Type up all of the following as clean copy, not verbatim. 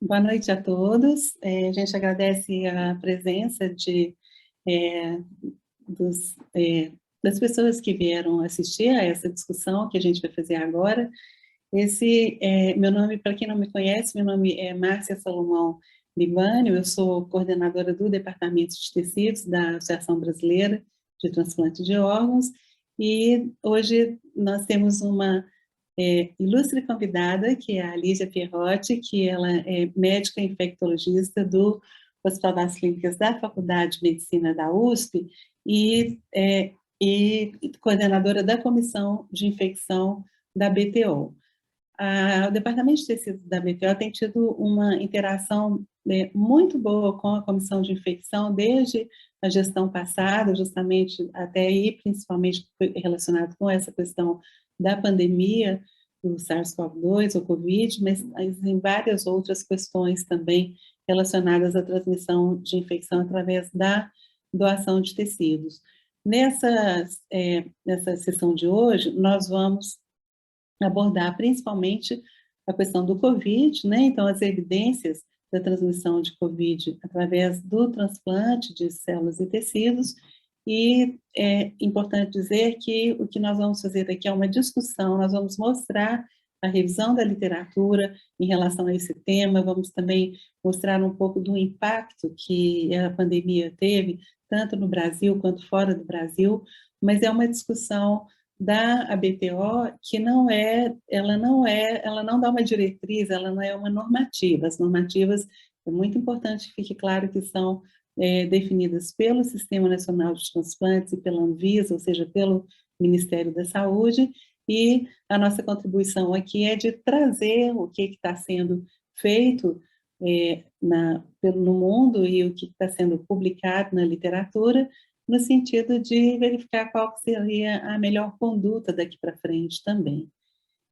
Boa noite a todos. A gente agradece a presença é, dos, das pessoas que vieram assistir a essa discussão que a gente vai fazer agora. Meu nome, para quem não me conhece, meu nome é Márcia Salomão Libânio, eu sou coordenadora do Departamento de Tecidos da Associação Brasileira de Transplante de Órgãos, e hoje nós temos uma ilustre convidada, que é a Lígia Pierrotti, que ela é médica infectologista do Hospital das Clínicas da Faculdade de Medicina da USP e coordenadora da Comissão de Infecção da BTO. O Departamento de Tecidos da BTO tem tido uma interação muito boa com a Comissão de Infecção desde a gestão passada, justamente até aí, principalmente relacionado com essa questão da pandemia do SARS-CoV-2 ou COVID, mas em várias outras questões também relacionadas à transmissão de infecção através da doação de tecidos. Nessa sessão de hoje, nós vamos abordar principalmente a questão do COVID, né? Então, as evidências da transmissão de COVID através do transplante de células e tecidos, e é importante dizer que o que nós vamos fazer aqui é uma discussão, nós vamos mostrar a revisão da literatura em relação a esse tema, vamos também mostrar um pouco do impacto que a pandemia teve, tanto no Brasil quanto fora do Brasil, mas é uma discussão da ABTO que ela não dá uma diretriz, ela não é uma normativa. As normativas, é muito importante que fique claro que são definidas pelo Sistema Nacional de Transplantes e pela Anvisa, ou seja, pelo Ministério da Saúde, e a nossa contribuição aqui é de trazer o que está sendo feito no mundo e o que está sendo publicado na literatura, no sentido de verificar qual seria a melhor conduta daqui para frente também.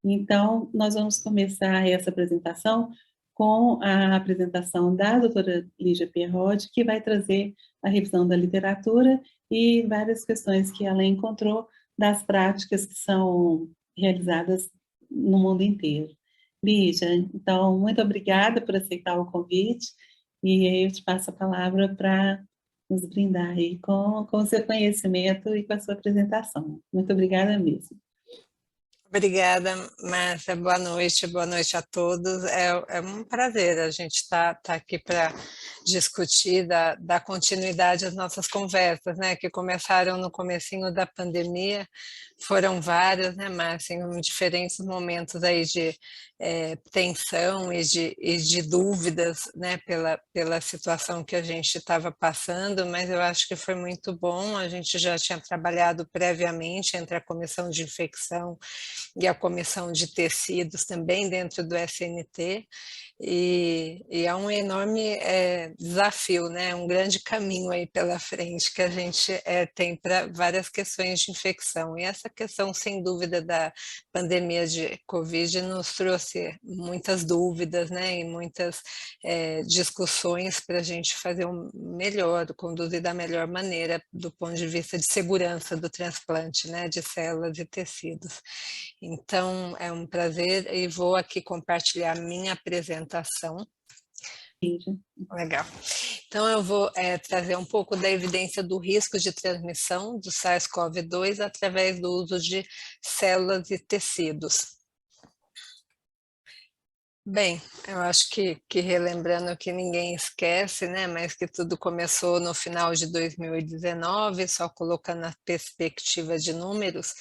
Então, nós vamos começar essa apresentação com a apresentação da doutora Lígia Pierrotti, que vai trazer a revisão da literatura e várias questões que ela encontrou das práticas que são realizadas no mundo inteiro. Lígia, então, muito obrigada por aceitar o convite, e aí eu te passo a palavra para nos brindar aí com o seu conhecimento e com a sua apresentação. Muito obrigada mesmo. Obrigada, Márcia. Boa noite a todos. É um prazer a gente tá aqui para discutir, dar continuidade às nossas conversas, né, que começaram no comecinho da pandemia, foram várias, né, Márcia, em diferentes momentos aí de tensão e de dúvidas, né, pela situação que a gente estava passando, mas eu acho que foi muito bom. A gente já tinha trabalhado previamente entre a comissão de infecção e a comissão de tecidos também dentro do SNT, e é um enorme desafio, né? Um grande caminho aí pela frente que a gente tem para várias questões de infecção, e essa questão, sem dúvida, da pandemia de Covid nos trouxe muitas dúvidas, né? E muitas discussões para a gente fazer o melhor, conduzir da melhor maneira do ponto de vista de segurança do transplante, né? De células e tecidos. Então, é um prazer e vou aqui compartilhar minha apresentação. Legal. Então, eu vou trazer um pouco da evidência do risco de transmissão do SARS-CoV-2 através do uso de células e tecidos. Bem, eu acho que relembrando que ninguém esquece, né, mas que tudo começou no final de 2019, só colocando a perspectiva de números,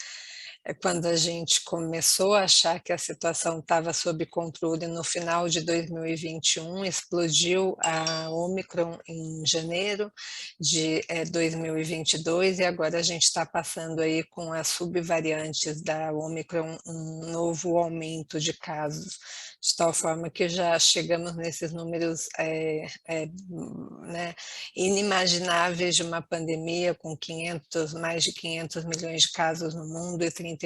quando a gente começou a achar que a situação estava sob controle no final de 2021, explodiu a Omicron em janeiro de 2022, e agora a gente está passando aí com as subvariantes da Omicron um novo aumento de casos, de tal forma que já chegamos nesses números né, inimagináveis de uma pandemia com mais de 500 milhões de casos no mundo e 32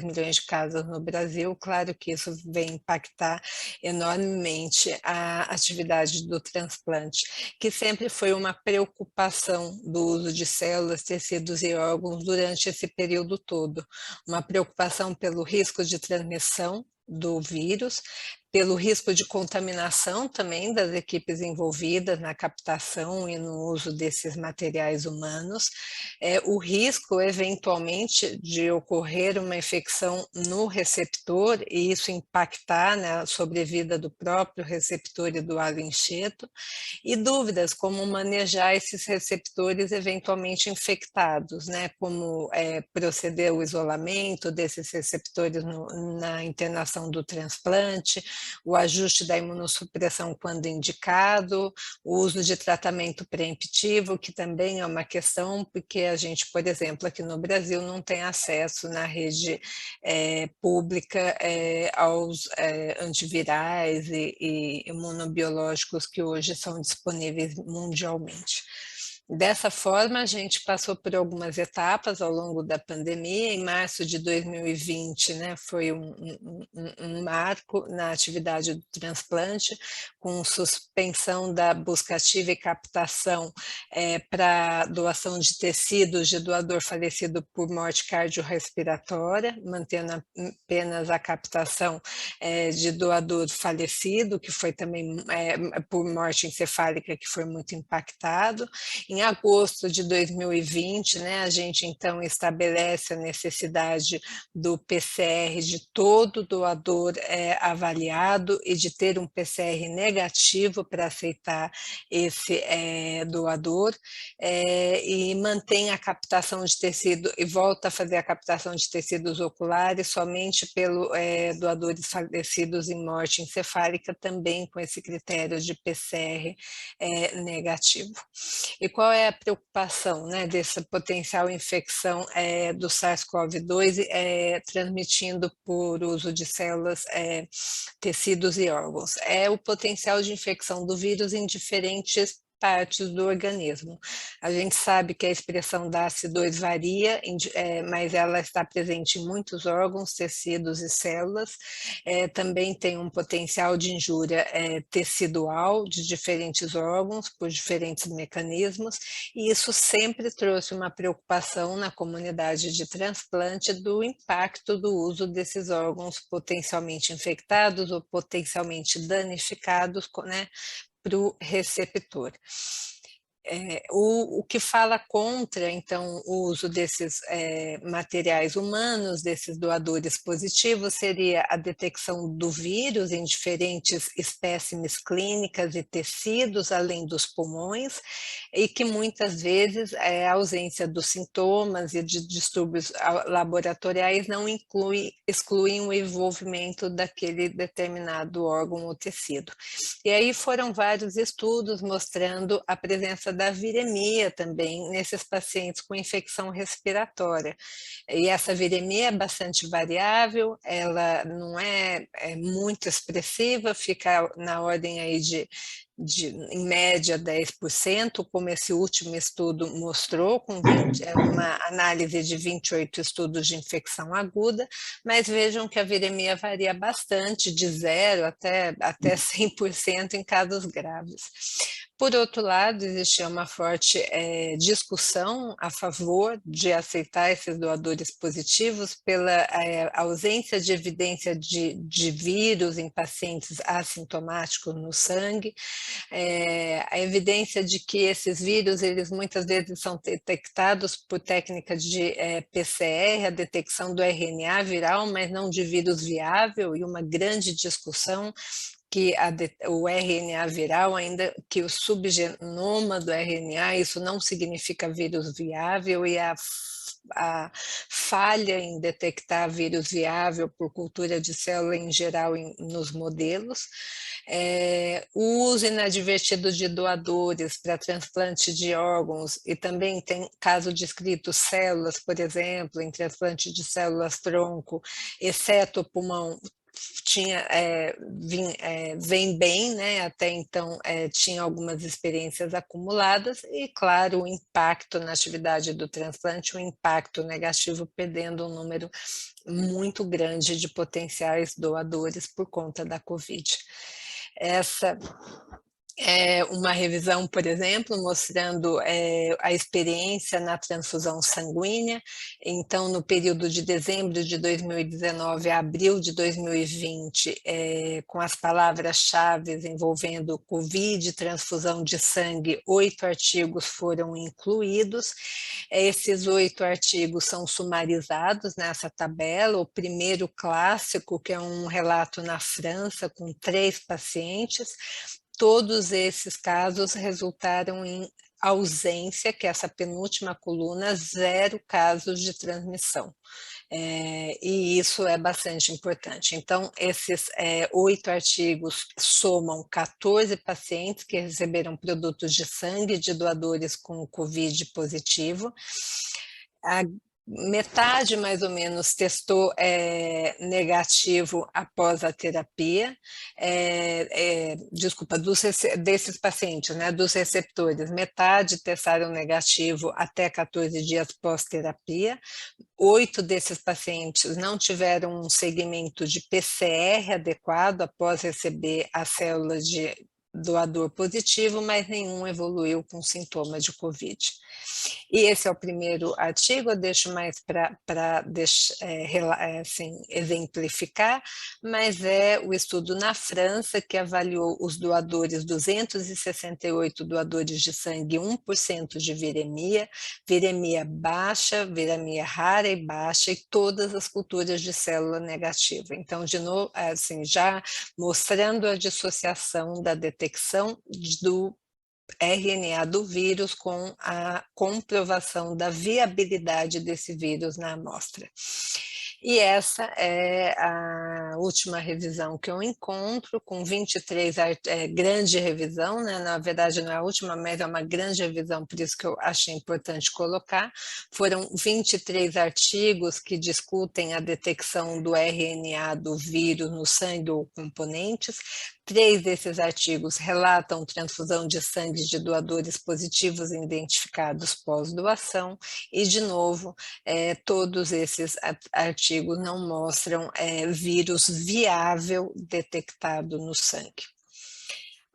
milhões de casos no Brasil. Claro que isso vem impactar enormemente a atividade do transplante, que sempre foi uma preocupação do uso de células, tecidos e órgãos durante esse período todo. Uma preocupação pelo risco de transmissão do vírus, pelo risco de contaminação também das equipes envolvidas na captação e no uso desses materiais humanos, o risco, eventualmente, de ocorrer uma infecção no receptor e isso impactar, né, a sobrevida do próprio receptor e do alvo-enxerto, e dúvidas como manejar esses receptores eventualmente infectados, né, como proceder ao isolamento desses receptores na internação do transplante, o ajuste da imunossupressão quando indicado, o uso de tratamento preemptivo, que também é uma questão, porque a gente, por exemplo, aqui no Brasil não tem acesso na rede pública aos antivirais e imunobiológicos que hoje são disponíveis mundialmente. Dessa forma, a gente passou por algumas etapas ao longo da pandemia. Em março de 2020, né, foi um marco na atividade do transplante, com suspensão da busca ativa e captação para doação de tecidos de doador falecido por morte cardiorrespiratória, mantendo apenas a captação de doador falecido, que foi também por morte encefálica, que foi muito impactado. Em agosto de 2020, né, a gente então estabelece a necessidade do PCR de todo doador avaliado e de ter um PCR negativo para aceitar esse doador, e mantém a captação de tecido e volta a fazer a captação de tecidos oculares somente pelo doadores falecidos em morte encefálica, também com esse critério de PCR negativo. E qual é a preocupação, né, dessa potencial infecção do SARS-CoV-2 transmitindo por uso de células, tecidos e órgãos? É o potencial de infecção do vírus em diferentes partes do organismo. A gente sabe que a expressão da ACE2 varia, mas ela está presente em muitos órgãos, tecidos e células. Também tem um potencial de injúria tecidual de diferentes órgãos, por diferentes mecanismos, e isso sempre trouxe uma preocupação na comunidade de transplante do impacto do uso desses órgãos potencialmente infectados ou potencialmente danificados, né, para o receptor. O que fala contra, então, o uso desses materiais humanos, desses doadores positivos, seria a detecção do vírus em diferentes espécimes clínicas e tecidos, além dos pulmões, e que muitas vezes a ausência dos sintomas e de distúrbios laboratoriais não excluem o envolvimento daquele determinado órgão ou tecido. E aí foram vários estudos mostrando a presença da viremia também nesses pacientes com infecção respiratória. E essa viremia é bastante variável, ela não é muito expressiva, fica na ordem aí de em média 10%, como esse último estudo mostrou, com uma análise de 28 estudos de infecção aguda, mas vejam que a viremia varia bastante, de 0 até 100% em casos graves. Por outro lado, existia uma forte discussão a favor de aceitar esses doadores positivos pela ausência de evidência de vírus em pacientes assintomáticos no sangue, a evidência de que esses vírus, eles muitas vezes são detectados por técnica de PCR, a detecção do RNA viral, mas não de vírus viável, e uma grande discussão que o RNA viral, ainda que o subgenoma do RNA, isso não significa vírus viável, e a falha em detectar vírus viável por cultura de célula em geral nos modelos, o uso inadvertido de doadores para transplante de órgãos, e também tem caso descrito células, por exemplo, em transplante de células tronco, exceto o pulmão, vem bem, né? Até então tinha algumas experiências acumuladas e, claro, o impacto na atividade do transplante, o impacto negativo, perdendo um número muito grande de potenciais doadores por conta da Covid. Essa uma revisão, por exemplo, mostrando a experiência na transfusão sanguínea. Então, no período de dezembro de 2019 a abril de 2020, com as palavras-chave envolvendo Covid, transfusão de sangue, 8 artigos foram incluídos. Esses 8 artigos são sumarizados nessa tabela. O primeiro clássico, que é um relato na França, com 3 pacientes. Todos esses casos resultaram em ausência, que é essa penúltima coluna, 0 casos de transmissão. E isso é bastante importante. Então, esses 8 artigos somam 14 pacientes que receberam produtos de sangue de doadores com Covid positivo. A metade, mais ou menos, testou negativo após a terapia, desculpa, desses pacientes, né, dos receptores, metade testaram negativo até 14 dias pós-terapia. 8 desses pacientes não tiveram um segmento de PCR adequado após receber a célula de doador positivo, mas nenhum evoluiu com sintoma de Covid. E esse é o primeiro artigo, eu deixo mais para assim, exemplificar, mas é o estudo na França que avaliou os doadores, 268 doadores de sangue, 1% de viremia baixa, viremia rara e baixa, e todas as culturas de célula negativa. Então, de novo, assim, já mostrando a dissociação da detecção do RNA do vírus com a comprovação da viabilidade desse vírus na amostra. E essa é a última revisão que eu encontro, com 23, grande revisão, né? Na verdade não é a última, mas é uma grande revisão, por isso que eu achei importante colocar. Foram 23 artigos que discutem a detecção do RNA do vírus no sangue ou componentes. 3 desses artigos relatam transfusão de sangue de doadores positivos identificados pós-doação, e, de novo, todos esses artigos não mostram vírus viável detectado no sangue.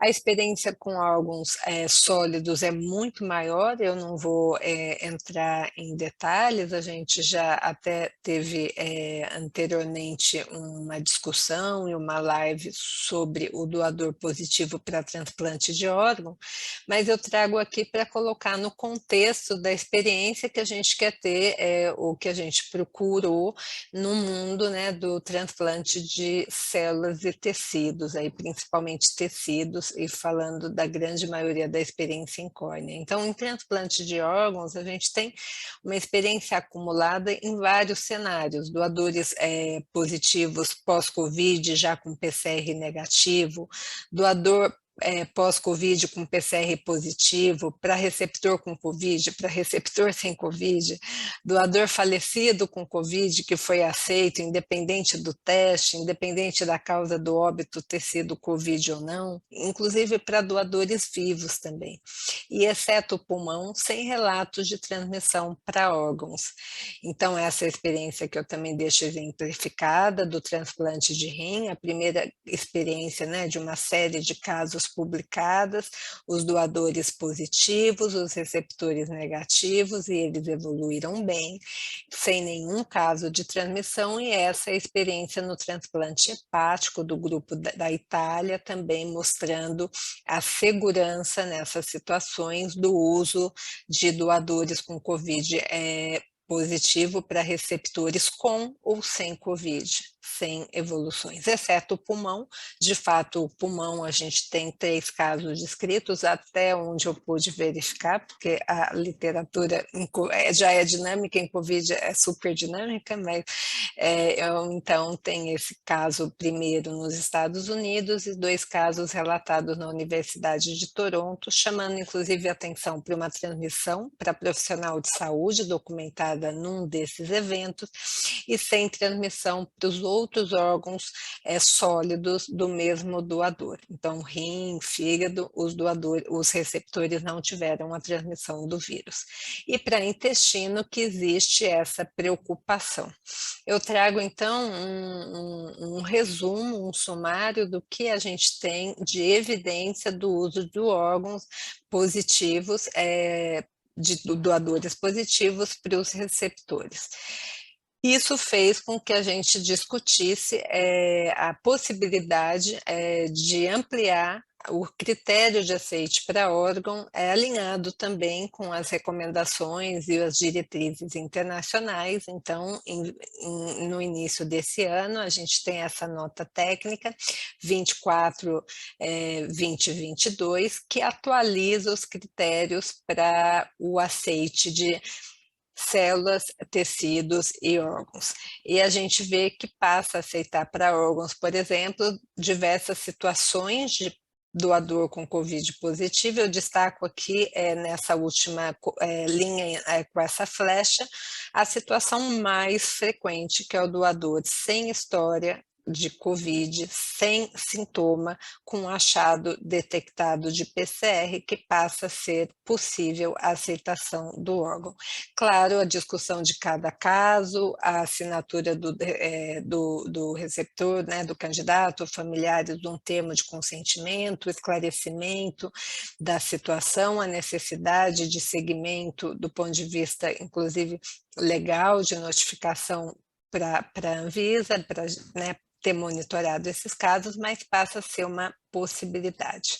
A experiência com órgãos sólidos é muito maior, eu não vou entrar em detalhes, a gente já até teve anteriormente uma discussão e uma live sobre o doador positivo para transplante de órgão, mas eu trago aqui para colocar no contexto da experiência que a gente quer ter, o que a gente procurou no mundo, né, do transplante de células e tecidos, aí, principalmente tecidos, e falando da grande maioria da experiência em córnea. Então, em transplante de órgãos, a gente tem uma experiência acumulada em vários cenários, doadores positivos pós-Covid, já com PCR negativo, doador pós-Covid com PCR positivo, para receptor com Covid, para receptor sem Covid, doador falecido com Covid que foi aceito, independente do teste, independente da causa do óbito ter sido Covid ou não, inclusive para doadores vivos também, e exceto o pulmão, sem relatos de transmissão para órgãos. Então, essa é a experiência que eu também deixo exemplificada do transplante de rim, a primeira experiência, né, de uma série de casos publicadas, os doadores positivos, os receptores negativos, e eles evoluíram bem, sem nenhum caso de transmissão, e essa é a experiência no transplante hepático do grupo da Itália, também mostrando a segurança nessas situações do uso de doadores com Covid positivo para receptores com ou sem Covid, sem evoluções, exceto o pulmão. De fato, o pulmão a gente tem 3 casos descritos, até onde eu pude verificar, porque a literatura já é dinâmica, em Covid é super dinâmica, mas então tem esse caso primeiro nos Estados Unidos e 2 casos relatados na Universidade de Toronto, chamando inclusive atenção para uma transmissão para profissional de saúde documentada num desses eventos, e sem transmissão para os outros órgãos sólidos do mesmo doador. Então, rim, fígado, os receptores não tiveram a transmissão do vírus. E para intestino que existe essa preocupação. Eu trago, então, um resumo, um sumário do que a gente tem de evidência do uso de órgãos positivos, de doadores positivos para os receptores. Isso fez com que a gente discutisse a possibilidade de ampliar o critério de aceite para órgão, alinhado também com as recomendações e as diretrizes internacionais. Então, no início desse ano, a gente tem essa nota técnica 24/2022, que atualiza os critérios para o aceite de células, tecidos e órgãos. E a gente vê que passa a aceitar para órgãos, por exemplo, diversas situações de doador com COVID positivo. Eu destaco aqui, nessa última linha, com essa flecha, a situação mais frequente, que é o doador sem história de COVID, sem sintoma, com achado detectado de PCR, que passa a ser possível a aceitação do órgão. Claro, a discussão de cada caso, a assinatura do receptor, né, do candidato, familiares de um termo de consentimento, o esclarecimento da situação, a necessidade de seguimento do ponto de vista, inclusive, legal, de notificação para a Anvisa, para, né, ter monitorado esses casos, mas passa a ser uma possibilidade.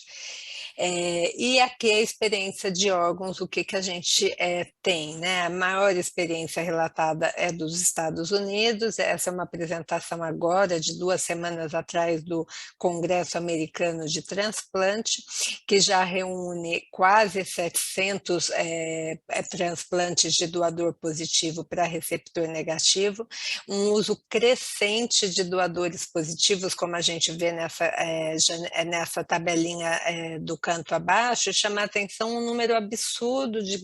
E aqui a experiência de órgãos, o que a gente tem, né? A maior experiência relatada é dos Estados Unidos. Essa é uma apresentação agora, de 2 semanas atrás, do Congresso Americano de Transplante, que já reúne quase 700 transplantes de doador positivo para receptor negativo, um uso crescente de doadores positivos, como a gente vê nessa tabelinha do canto abaixo. Chama a atenção um número absurdo de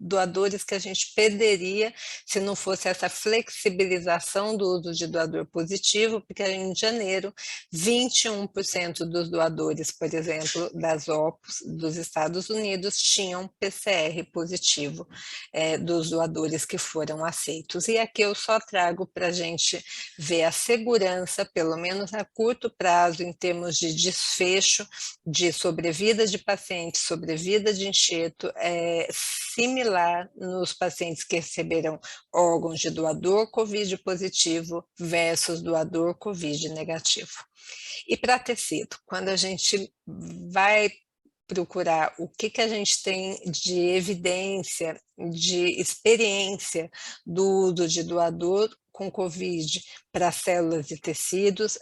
doadores que a gente perderia se não fosse essa flexibilização do uso de doador positivo, porque em janeiro, 21% dos doadores, por exemplo, das OPOS dos Estados Unidos tinham PCR positivo, dos doadores que foram aceitos. E aqui eu só trago para a gente ver a segurança, pelo menos a curto prazo, em termos de desfecho, de sobrevida de pacientes, sobrevida de enxerto, similar nos pacientes que receberam órgãos de doador COVID positivo versus doador COVID negativo. E para tecido, quando a gente vai procurar o que a gente tem de evidência, de experiência do uso de doador com COVID para células e tecidos,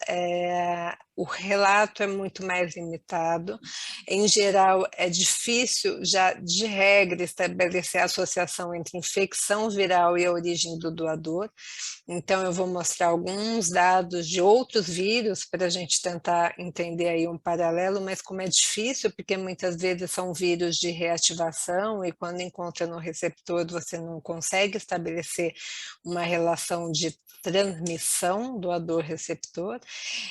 o relato é muito mais limitado. Em geral, é difícil, já de regra, estabelecer a associação entre infecção viral e a origem do doador. Então, eu vou mostrar alguns dados de outros vírus para a gente tentar entender aí um paralelo, mas como é difícil, porque muitas vezes são vírus de reativação e quando encontra no receptor você não consegue estabelecer uma relação de transmissão doador-receptor.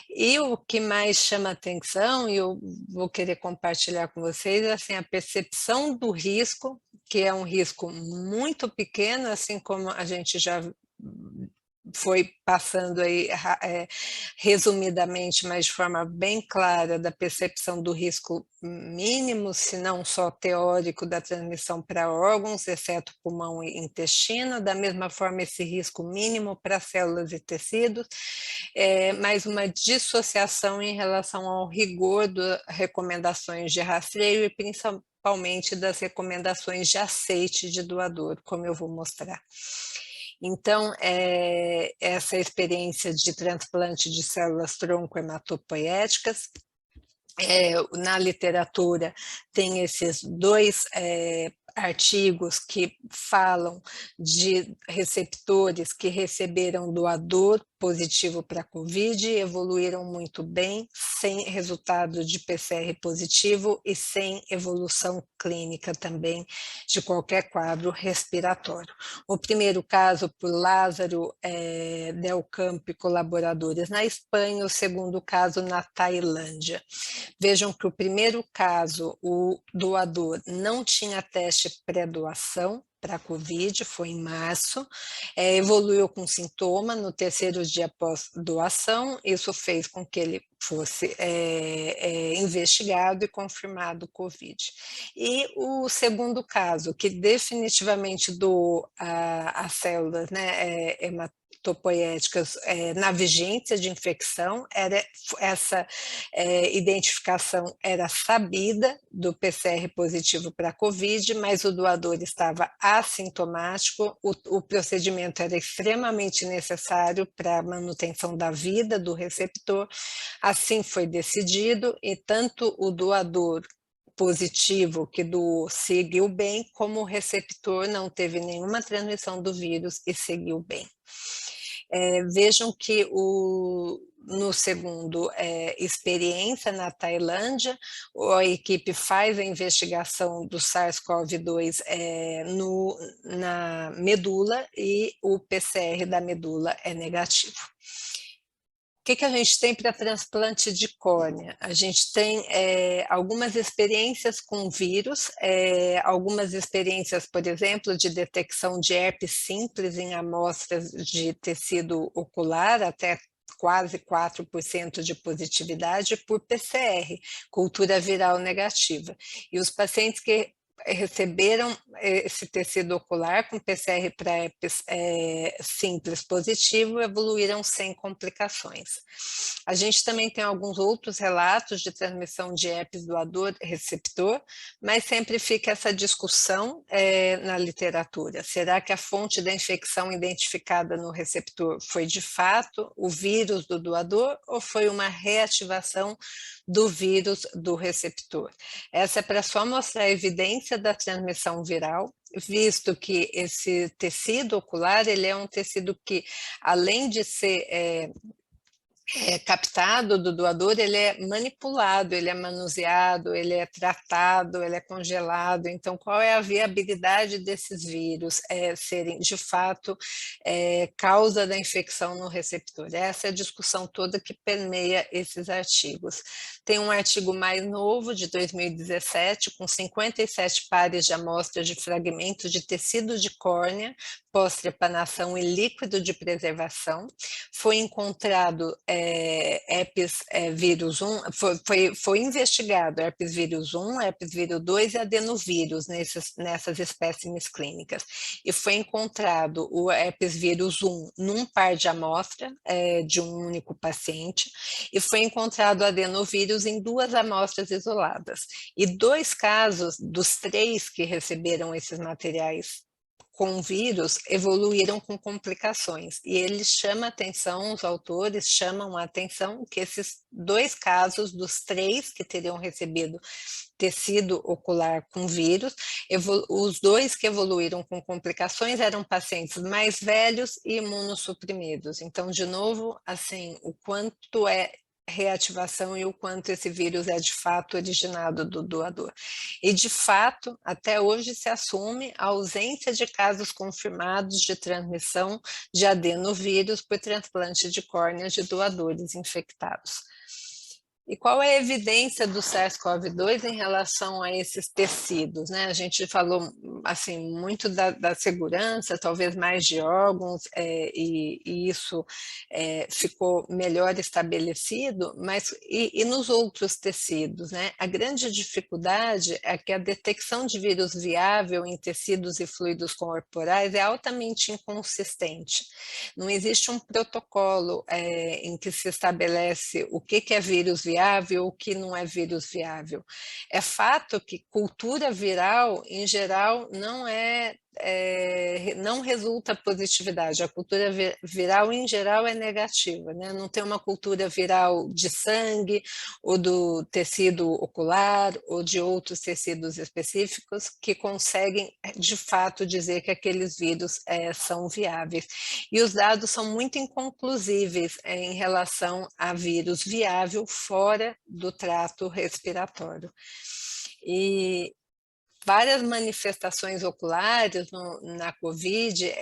E o que mais chama atenção, e eu vou querer compartilhar com vocês, é assim, a percepção do risco, que é um risco muito pequeno, assim como a gente já foi passando aí resumidamente, mas de forma bem clara, da percepção do risco mínimo, se não só teórico, da transmissão para órgãos, exceto pulmão e intestino. Da mesma forma, esse risco mínimo para células e tecidos, mas uma dissociação em relação ao rigor das recomendações de rastreio e principalmente das recomendações de aceite de doador, como eu vou mostrar. Então, essa experiência de transplante de células tronco hematopoéticas, na literatura tem esses dois artigos que falam de receptores que receberam doador positivo para COVID, evoluíram muito bem, sem resultado de PCR positivo e sem evolução clínica também de qualquer quadro respiratório. O primeiro caso por Lázaro Del Campo e colaboradores na Espanha, o segundo caso na Tailândia. Vejam que o primeiro caso, o doador não tinha teste pré-doação para a COVID, foi em março, evoluiu com sintoma no terceiro dia após doação, isso fez com que ele fosse investigado e confirmado COVID. E o segundo caso, que definitivamente doou as células, né, hematopoéticas na vigência de infecção, essa identificação era sabida do PCR positivo para COVID, mas o doador estava assintomático, o procedimento era extremamente necessário para a manutenção da vida do receptor, assim foi decidido, e tanto o doador positivo que doou seguiu bem, como o receptor não teve nenhuma transmissão do vírus e seguiu bem. Vejam que no segundo experiência na Tailândia, a equipe faz a investigação do SARS-CoV-2 na medula e o PCR da medula é negativo. O que a gente tem para transplante de córnea? A gente tem algumas experiências com vírus, algumas experiências, por exemplo, de detecção de herpes simples em amostras de tecido ocular, até quase 4% de positividade por PCR, cultura viral negativa. E os pacientes que receberam esse tecido ocular com PCR para herpes simples positivo, evoluíram sem complicações. A gente também tem alguns outros relatos de transmissão de herpes doador-receptor, mas sempre fica essa discussão na literatura. Será que a fonte da infecção identificada no receptor foi de fato o vírus do doador ou foi uma reativação do vírus do receptor? Essa é para só mostrar a evidência da transmissão viral, visto que esse tecido ocular, ele é um tecido que, além de ser captado do doador, ele é manipulado, ele é manuseado, ele é tratado, ele é congelado. Então, qual é a viabilidade desses vírus serem, de fato, causa da infecção no receptor? Essa é a discussão toda que permeia esses artigos. Tem um artigo mais novo, de 2017, com 57 pares de amostras de fragmentos de tecido de córnea, pós-trepanação e líquido de preservação. Foi encontrado herpes vírus 1, foi investigado herpes vírus 1, herpes vírus 2 e adenovírus nessas espécimes clínicas. E foi encontrado o herpes vírus 1 num par de amostra de um único paciente, e foi encontrado adenovírus em 2 amostras isoladas. E 2 casos dos 3 que receberam esses materiais com vírus evoluíram com complicações, e eles chamam a atenção, os autores chamam a atenção que esses 2 casos dos 3 que teriam recebido tecido ocular com vírus, os 2 que evoluíram com complicações eram pacientes mais velhos e imunossuprimidos. Então, de novo, assim, o quanto é reativação e o quanto esse vírus é de fato originado do doador. E de fato, até hoje se assume a ausência de casos confirmados de transmissão de adenovírus por transplante de córnea de doadores infectados. E qual é a evidência do SARS-CoV-2 em relação a esses tecidos, né? A gente falou assim, muito da segurança, talvez mais de órgãos, e isso ficou melhor estabelecido, mas e nos outros tecidos, né? A grande dificuldade é que a detecção de vírus viável em tecidos e fluidos corporais é altamente inconsistente. Não existe um protocolo em que se estabelece o que é vírus viável viável ou o que não é vírus viável. É fato que cultura viral, em geral, não resulta positividade. A cultura viral, em geral, é negativa, né? Não tem uma cultura viral de sangue, ou do tecido ocular, ou de outros tecidos específicos, que conseguem, de fato, dizer que aqueles vírus são viáveis. E os dados são muito inconclusíveis em relação a vírus viável fora do trato respiratório. E várias manifestações oculares na COVID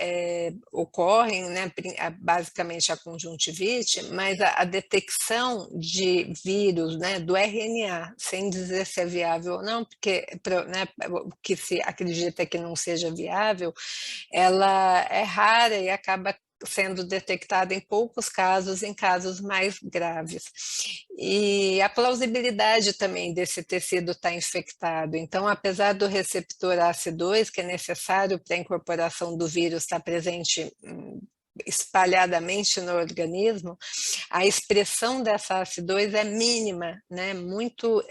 ocorrem, né, basicamente a conjuntivite, mas a detecção de vírus, né, do RNA, sem dizer se é viável ou não, porque, né, o que se acredita que não seja viável, ela é rara e acaba sendo detectada em poucos casos, em casos mais graves. E a plausibilidade também desse tecido estar infectado. Então, apesar do receptor ACE2, que é necessário para a incorporação do vírus estar presente espalhadamente no organismo, a expressão dessa ACE2 é mínima, né? muito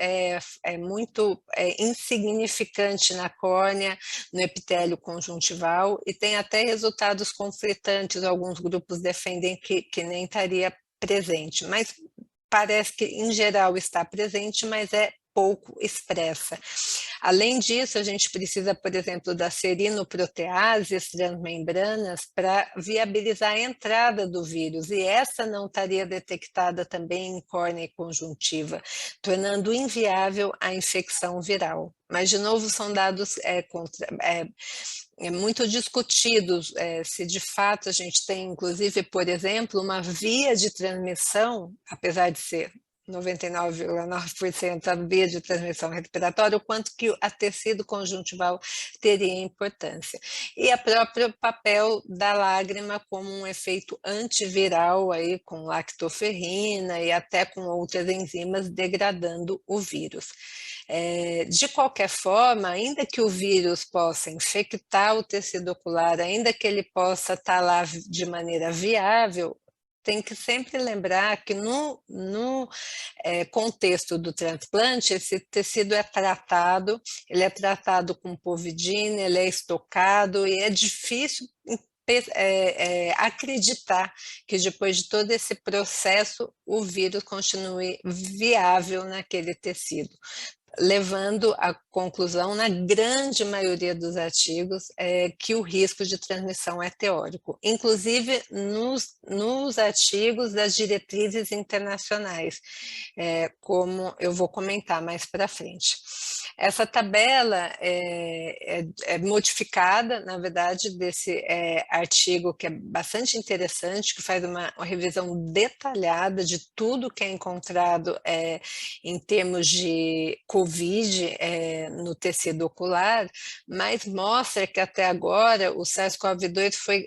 insignificante na córnea, no epitélio conjuntival, e tem até resultados conflitantes. Alguns grupos defendem que nem estaria presente, mas parece que em geral está presente, mas é pouco expressa. Além disso, a gente precisa, por exemplo, das serinoproteases transmembranas para viabilizar a entrada do vírus, e essa não estaria detectada também em córnea e conjuntiva, tornando inviável a infecção viral. Mas, de novo, são dados muito discutidos, se de fato a gente tem, inclusive, por exemplo, uma via de transmissão, apesar de ser 99,9% a via de transmissão respiratória, o quanto que a tecido conjuntival teria importância. E o próprio papel da lágrima como um efeito antiviral, aí, com lactoferrina e até com outras enzimas degradando o vírus. De qualquer forma, ainda que o vírus possa infectar o tecido ocular, ainda que ele possa estar lá de maneira viável, tem que sempre lembrar que no contexto do transplante, esse tecido é tratado, ele é tratado com povidina, ele é estocado, e é difícil acreditar que depois de todo esse processo o vírus continue viável naquele tecido, levando à conclusão, na grande maioria dos artigos, que o risco de transmissão é teórico, inclusive nos artigos das diretrizes internacionais, como eu vou comentar mais para frente. Essa tabela é modificada, na verdade, desse artigo, que é bastante interessante, que faz uma revisão detalhada de tudo que é encontrado em termos de COVID no tecido ocular, mas mostra que até agora o SARS-CoV-2 foi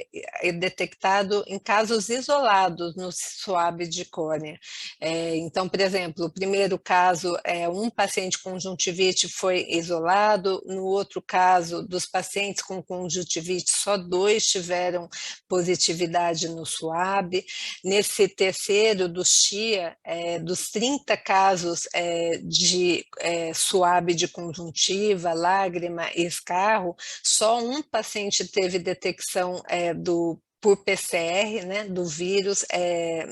detectado em casos isolados no swab de córnea. Então, por exemplo, o primeiro caso um paciente com conjuntivite foi isolado, no outro caso dos pacientes com conjuntivite, só 2 tiveram positividade no swab. Nesse terceiro, do XIA, dos 30 casos de swab de conjuntiva, lágrima e escarro, só um paciente teve detecção por PCR, né, do vírus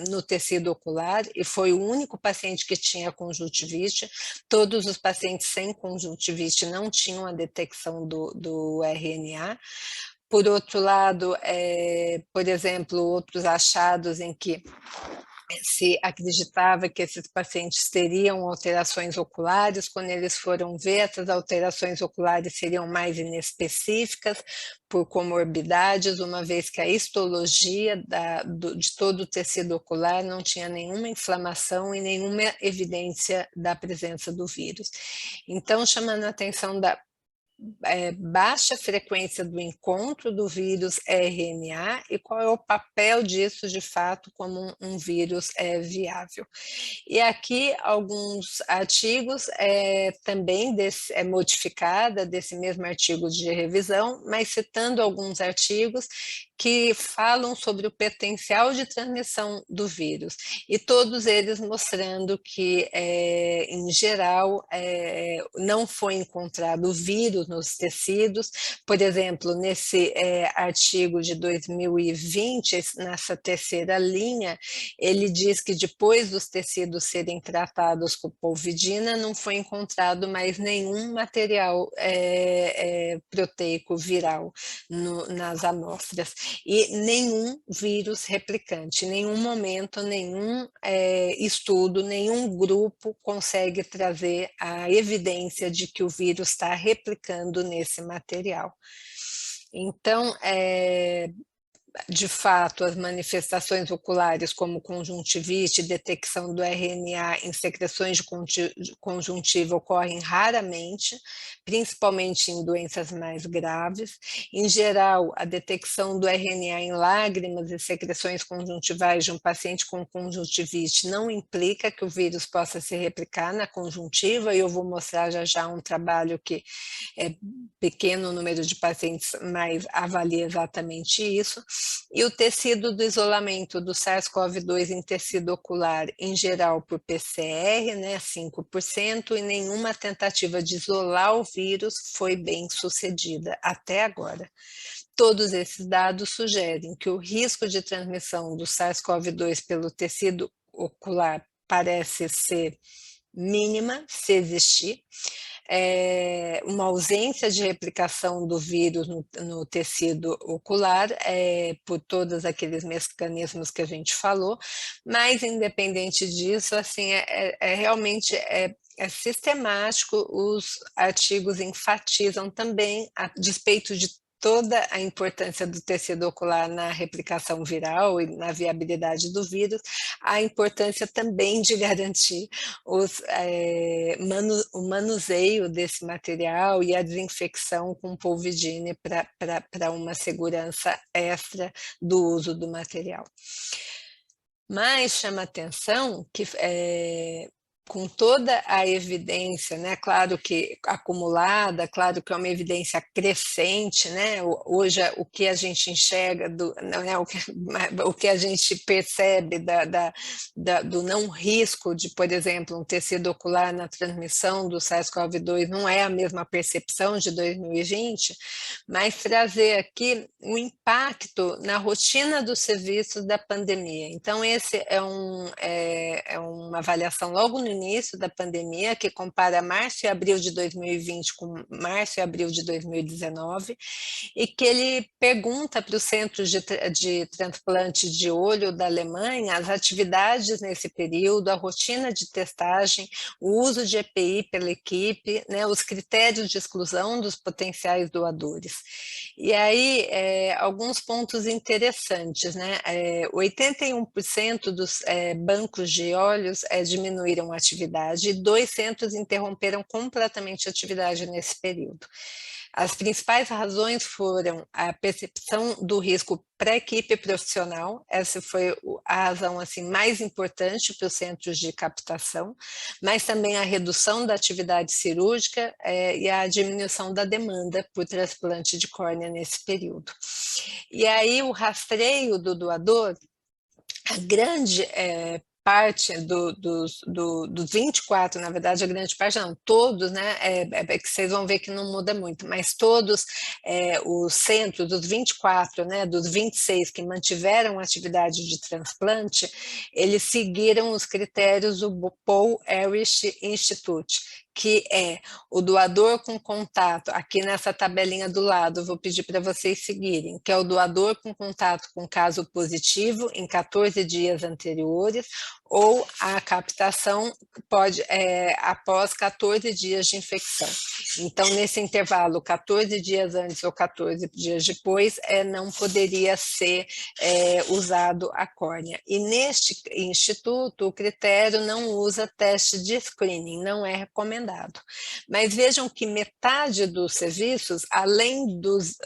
no tecido ocular, e foi o único paciente que tinha conjuntivite. Todos os pacientes sem conjuntivite não tinham a detecção do RNA. Por outro lado, por exemplo, outros achados em que se acreditava que esses pacientes teriam alterações oculares, quando eles foram ver, essas alterações oculares seriam mais inespecíficas por comorbidades, uma vez que a histologia de todo o tecido ocular não tinha nenhuma inflamação e nenhuma evidência da presença do vírus. Então, chamando a atenção baixa frequência do encontro do vírus RNA e qual é o papel disso, de fato, como um vírus viável. E aqui alguns artigos também modificada desse mesmo artigo de revisão, mas citando alguns artigos que falam sobre o potencial de transmissão do vírus, e todos eles mostrando que, em geral, não foi encontrado vírus nos tecidos. Por exemplo, nesse artigo de 2020, nessa terceira linha, ele diz que depois dos tecidos serem tratados com polvidina, não foi encontrado mais nenhum material proteico viral nas amostras, e nenhum vírus replicante. Em nenhum momento, nenhum estudo, nenhum grupo consegue trazer a evidência de que o vírus está replicando nesse material. Então, de fato, as manifestações oculares como conjuntivite, detecção do RNA em secreções de conjuntiva ocorrem raramente, principalmente em doenças mais graves. Em geral, a detecção do RNA em lágrimas e secreções conjuntivais de um paciente com conjuntivite não implica que o vírus possa se replicar na conjuntiva, e eu vou mostrar já já um trabalho que é pequeno número de pacientes, mas avalia exatamente isso. E o tecido do isolamento do SARS-CoV-2 em tecido ocular, em geral por PCR, né, 5%, e nenhuma tentativa de isolar o vírus foi bem sucedida até agora. Todos esses dados sugerem que o risco de transmissão do SARS-CoV-2 pelo tecido ocular parece ser mínima, se existir. Uma ausência de replicação do vírus no tecido ocular, por todos aqueles mecanismos que a gente falou, mas independente disso, assim, realmente sistemático. Os artigos enfatizam também, a despeito de toda a importância do tecido ocular na replicação viral e na viabilidade do vírus, a importância também de garantir o manuseio desse material e a desinfecção com polvidine para uma segurança extra do uso do material. Mas chama atenção que, com toda a evidência, né, claro que acumulada, claro que é uma evidência crescente, né, hoje o que a gente enxerga, né, o que a gente percebe do não risco de, por exemplo, um tecido ocular na transmissão do SARS-CoV-2 não é a mesma percepção de 2020, mas trazer aqui o impacto na rotina dos serviços da pandemia. Então, esse é uma avaliação logo no início da pandemia, que compara março e abril de 2020 com março e abril de 2019, e que ele pergunta para os centros de transplante de olho da Alemanha as atividades nesse período, a rotina de testagem, o uso de EPI pela equipe, né, os critérios de exclusão dos potenciais doadores. E aí, alguns pontos interessantes, né? 81% dos bancos de olhos diminuíram a atividade, e 2 centros interromperam completamente a atividade nesse período. As principais razões foram a percepção do risco para a equipe profissional, essa foi a razão assim, mais importante para os centros de captação, mas também a redução da atividade cirúrgica e a diminuição da demanda por transplante de córnea nesse período. E aí o rastreio do doador, a grande parte dos 24, na verdade, a grande parte não, todos, né, que vocês vão ver que não muda muito, mas todos os centros, dos 24, né, dos 26 que mantiveram atividade de transplante, eles seguiram os critérios do Paul Ehrlich Institute, que é o doador com contato, aqui nessa tabelinha do lado, vou pedir para vocês seguirem, que é o doador com contato com caso positivo em 14 dias anteriores, ou a captação pode após 14 dias de infecção. Então, nesse intervalo, 14 dias antes ou 14 dias depois, não poderia ser usado a córnea. E neste instituto, o critério não usa teste de screening, não é recomendado. recomendado. Mas vejam que metade dos serviços, além dos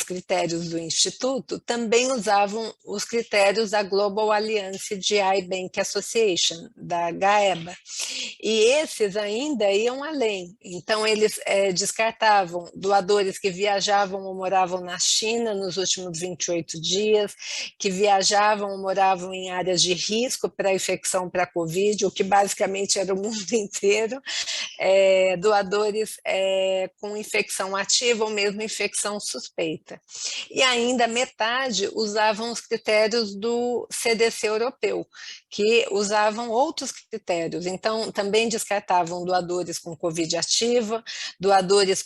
critérios do Instituto, também usavam os critérios da Global Alliance GI Bank Association, da GAEBA, e esses ainda iam além. Então, eles descartavam doadores que viajavam ou moravam na China nos últimos 28 dias, que viajavam ou moravam em áreas de risco para infecção para a Covid, o que basicamente era o mundo inteiro, doadores com infecção ativa ou mesmo infecção suspeita. E ainda metade usavam os critérios do CDC europeu, que usavam outros critérios. Então, também descartavam doadores com Covid ativa, doadores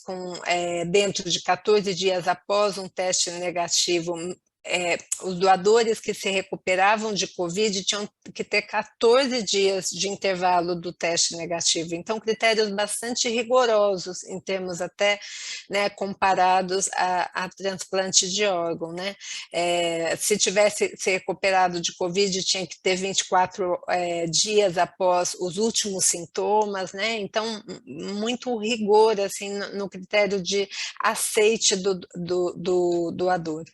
dentro de 14 dias após um teste negativo. Os doadores que se recuperavam de Covid tinham que ter 14 dias de intervalo do teste negativo. Então, critérios bastante rigorosos em termos até, né, comparados a transplante de órgão, né? Se tivesse se recuperado de Covid, tinha que ter 24 dias após os últimos sintomas, né? Então, muito rigor assim, no critério de aceite do doador.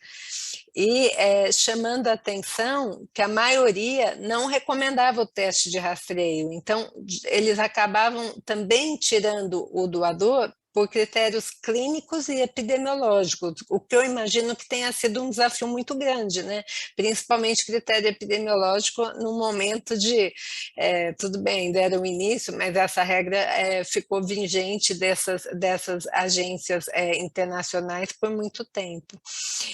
E chamando a atenção que a maioria não recomendava o teste de rastreio, então eles acabavam também tirando o doador por critérios clínicos e epidemiológicos, o que eu imagino que tenha sido um desafio muito grande, né? Principalmente critério epidemiológico no momento de, tudo bem, ainda era o início, mas essa regra ficou vigente dessas agências internacionais por muito tempo.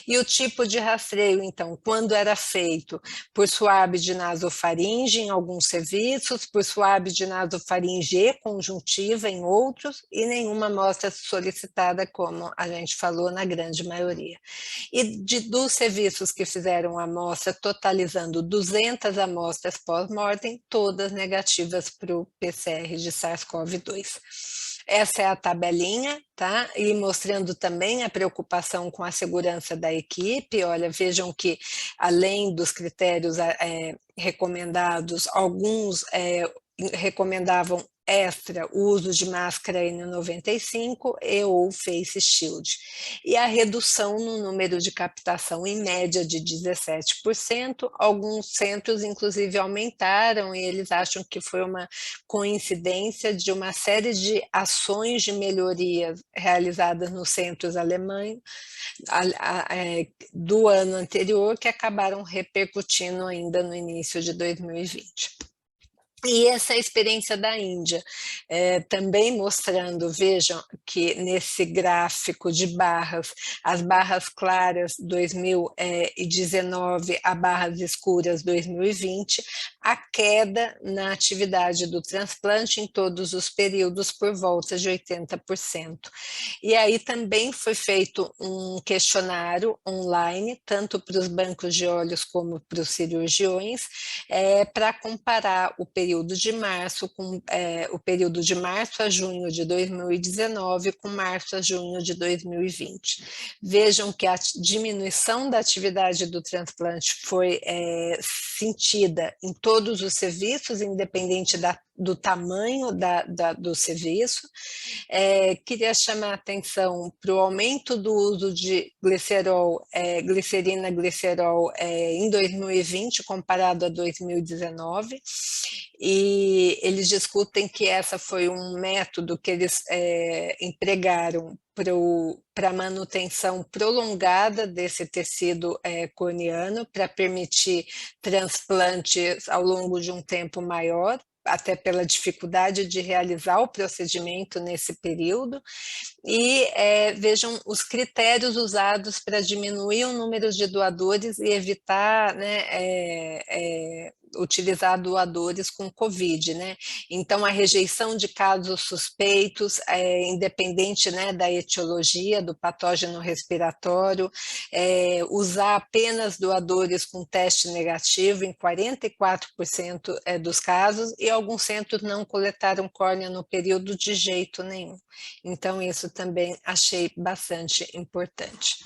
E o tipo de rastreio, então, quando era feito por swab de nasofaringe em alguns serviços, por swab de nasofaringe e conjuntiva em outros, e nenhuma amostra solicitada, como a gente falou, na grande maioria. E dos serviços que fizeram a amostra, totalizando 200 amostras pós-mortem, todas negativas para o PCR de SARS-CoV-2. Essa é a tabelinha, tá? E mostrando também a preocupação com a segurança da equipe. Olha, vejam que além dos critérios recomendados, alguns recomendavam extra o uso de máscara N95 e ou face shield. E a redução no número de captação em média de 17%, alguns centros inclusive aumentaram e eles acham que foi uma coincidência de uma série de ações de melhoria realizadas nos centros alemães do ano anterior que acabaram repercutindo ainda no início de 2020. E essa é a experiência da Índia, também mostrando, vejam que nesse gráfico de barras, as barras claras 2019, a barras escuras 2020, a queda na atividade do transplante em todos os períodos por volta de 80%. E aí também foi feito um questionário online, tanto para os bancos de olhos como para os cirurgiões, para comparar o período de março o período de março a junho de 2019 com março a junho de 2020. Vejam que a diminuição da atividade do transplante foi sentida em todos os serviços, independente do tamanho do serviço. Queria chamar a atenção para o aumento do uso de glicerina glicerol em 2020 comparado a 2019, e eles discutem que essa foi um método que eles empregaram para a manutenção prolongada desse tecido corneano, para permitir transplantes ao longo de um tempo maior, até pela dificuldade de realizar o procedimento nesse período, e vejam os critérios usados para diminuir o número de doadores e evitar, né, utilizar doadores com Covid, né? Então, a rejeição de casos suspeitos, independente, né, da etiologia, do patógeno respiratório, usar apenas doadores com teste negativo em 44% dos casos, e alguns centros não coletaram córnea no período de jeito nenhum. Então, isso também achei bastante importante.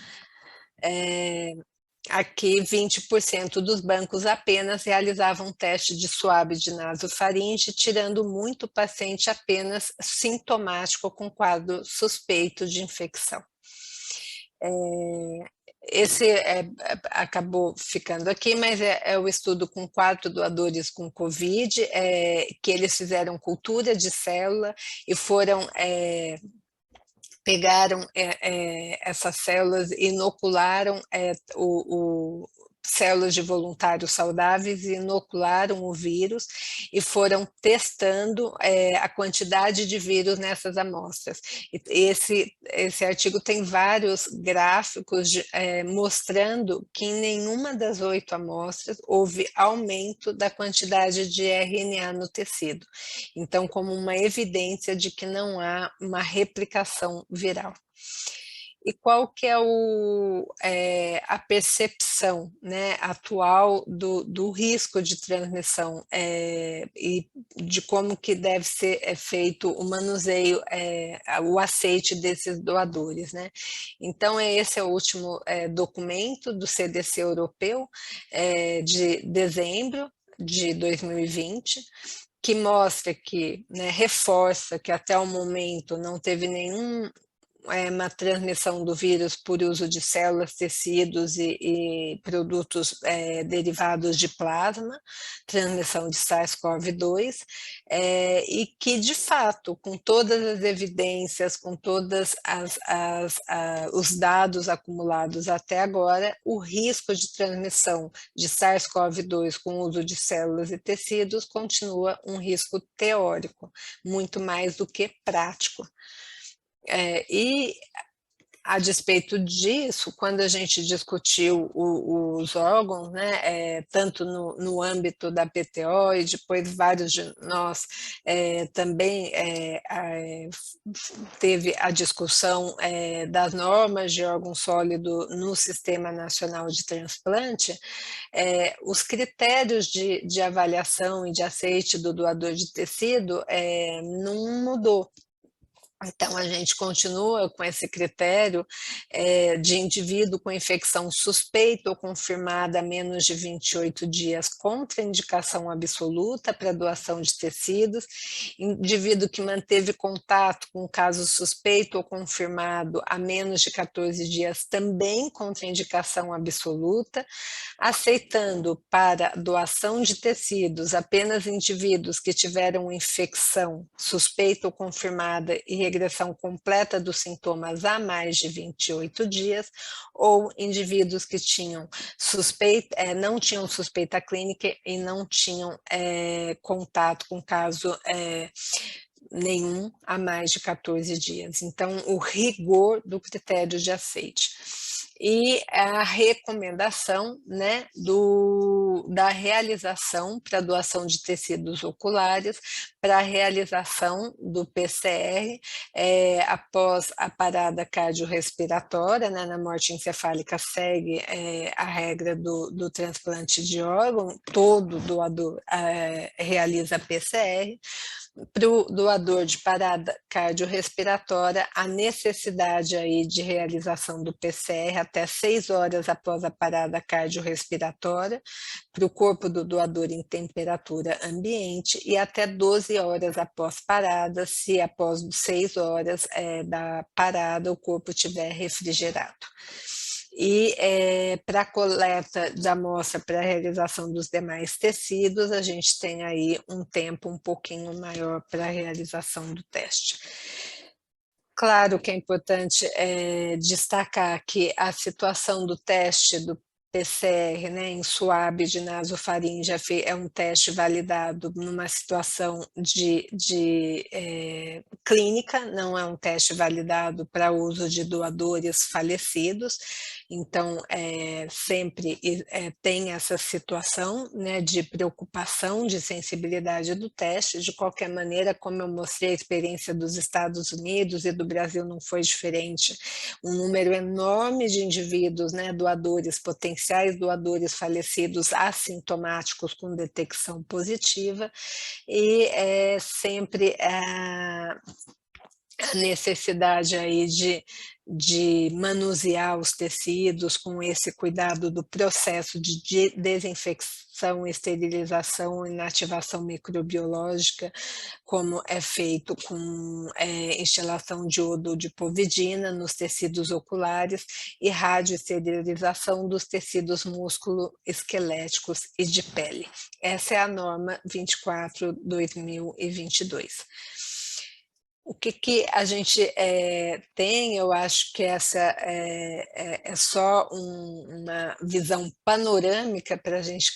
aqui 20% dos bancos apenas realizavam teste de swab de nasofaringe, tirando muito paciente apenas sintomático com quadro suspeito de infecção. Esse acabou ficando aqui, mas é o estudo com 4 doadores com Covid, que eles fizeram cultura de célula e foram pegaram essas células e inocularam células de voluntários saudáveis e inocularam o vírus e foram testando a quantidade de vírus nessas amostras. Esse artigo tem vários gráficos mostrando que em nenhuma das 8 amostras houve aumento da quantidade de RNA no tecido. Então, como uma evidência de que não há uma replicação viral. E qual que é a percepção, né, atual do risco de transmissão e de como que deve ser feito o manuseio, o aceite desses doadores, né? Então, esse é o último documento do CDC europeu de dezembro de 2020, que mostra que, né, reforça que até o momento não teve uma transmissão do vírus por uso de células, tecidos e produtos derivados de plasma, transmissão de SARS-CoV-2, e que, de fato, com todas as evidências, com todos os dados acumulados até agora, o risco de transmissão de SARS-CoV-2 com uso de células e tecidos continua um risco teórico, muito mais do que prático. E, a despeito disso, quando a gente discutiu os órgãos, né, tanto no âmbito da PTO e depois vários de nós também teve a discussão das normas de órgão sólido no Sistema Nacional de Transplante, os critérios de avaliação e de aceite do doador de tecido não mudou. Então, a gente continua com esse critério de indivíduo com infecção suspeita ou confirmada há menos de 28 dias, contraindicação absoluta para doação de tecidos, indivíduo que manteve contato com caso suspeito ou confirmado há menos de 14 dias, também contraindicação absoluta, aceitando para doação de tecidos apenas indivíduos que tiveram infecção suspeita ou confirmada e regressão completa dos sintomas há mais de 28 dias, ou indivíduos que tinham não tinham suspeita clínica e não tinham contato com caso nenhum há mais de 14 dias. Então, o rigor do critério de aceite. E a recomendação, né, da realização para doação de tecidos oculares, para a realização do PCR após a parada cardiorrespiratória, né, na morte encefálica segue a regra do transplante de órgão, todo doador realiza PCR. Para o doador de parada cardiorrespiratória, a necessidade aí de realização do PCR até 6 horas após a parada cardiorrespiratória, para o corpo do doador em temperatura ambiente, e até 12 horas após parada, se após 6 horas da parada o corpo estiver refrigerado. E para a coleta da amostra para a realização dos demais tecidos, a gente tem aí um tempo um pouquinho maior para a realização do teste. Claro que é importante destacar que a situação do teste do PCR, né, em swab de nasofaringe é um teste validado numa situação de clínica, não é um teste validado para uso de doadores falecidos, então sempre tem essa situação, né, de preocupação, de sensibilidade do teste. De qualquer maneira, como eu mostrei, a experiência dos Estados Unidos e do Brasil não foi diferente, um número enorme de indivíduos, né, doadores potenciais, doadores falecidos assintomáticos com detecção positiva, e sempre a necessidade aí de manusear os tecidos com esse cuidado do processo de desinfecção, esterilização e inativação microbiológica, como é feito com instilação de iodo de povidina nos tecidos oculares e radioesterilização dos tecidos músculo-esqueléticos e de pele. Essa é a norma 24/2022. O que a gente tem, eu acho que essa é só uma visão panorâmica para a gente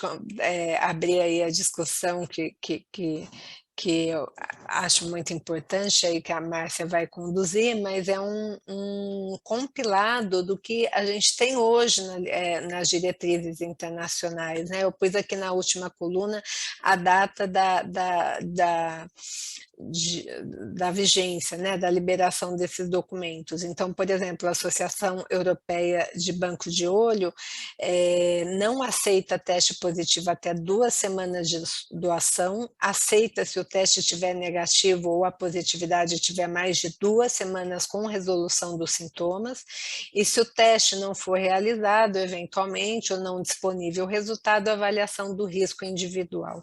abrir aí a discussão que eu acho muito importante aí que a Márcia vai conduzir, mas é um compilado do que a gente tem hoje nas diretrizes internacionais, né? Eu pus aqui na última coluna a data da vigência, né, da liberação desses documentos. Então, por exemplo, a Associação Europeia de Banco de Olho não aceita teste positivo até 2 semanas de doação, aceita se o teste estiver negativo ou a positividade tiver mais de 2 semanas com resolução dos sintomas, e se o teste não for realizado, eventualmente, ou não disponível o resultado, avaliação do risco individual.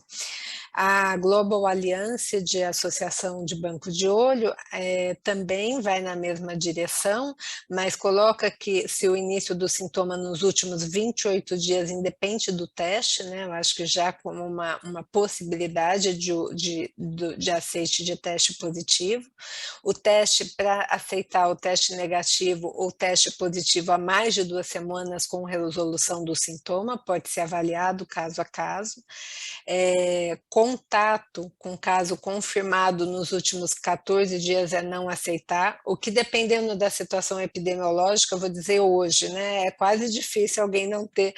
A Global Alliance de Associação de Banco de Olho também vai na mesma direção, mas coloca que se o início do sintoma nos últimos 28 dias independe do teste, né, eu acho que já como uma possibilidade de aceite de teste positivo. O teste para aceitar o teste negativo ou teste positivo há mais de 2 semanas com resolução do sintoma, pode ser avaliado caso a caso. Contato com caso confirmado nos últimos 14 dias é não aceitar, o que dependendo da situação epidemiológica, eu vou dizer hoje, né, é quase difícil alguém não ter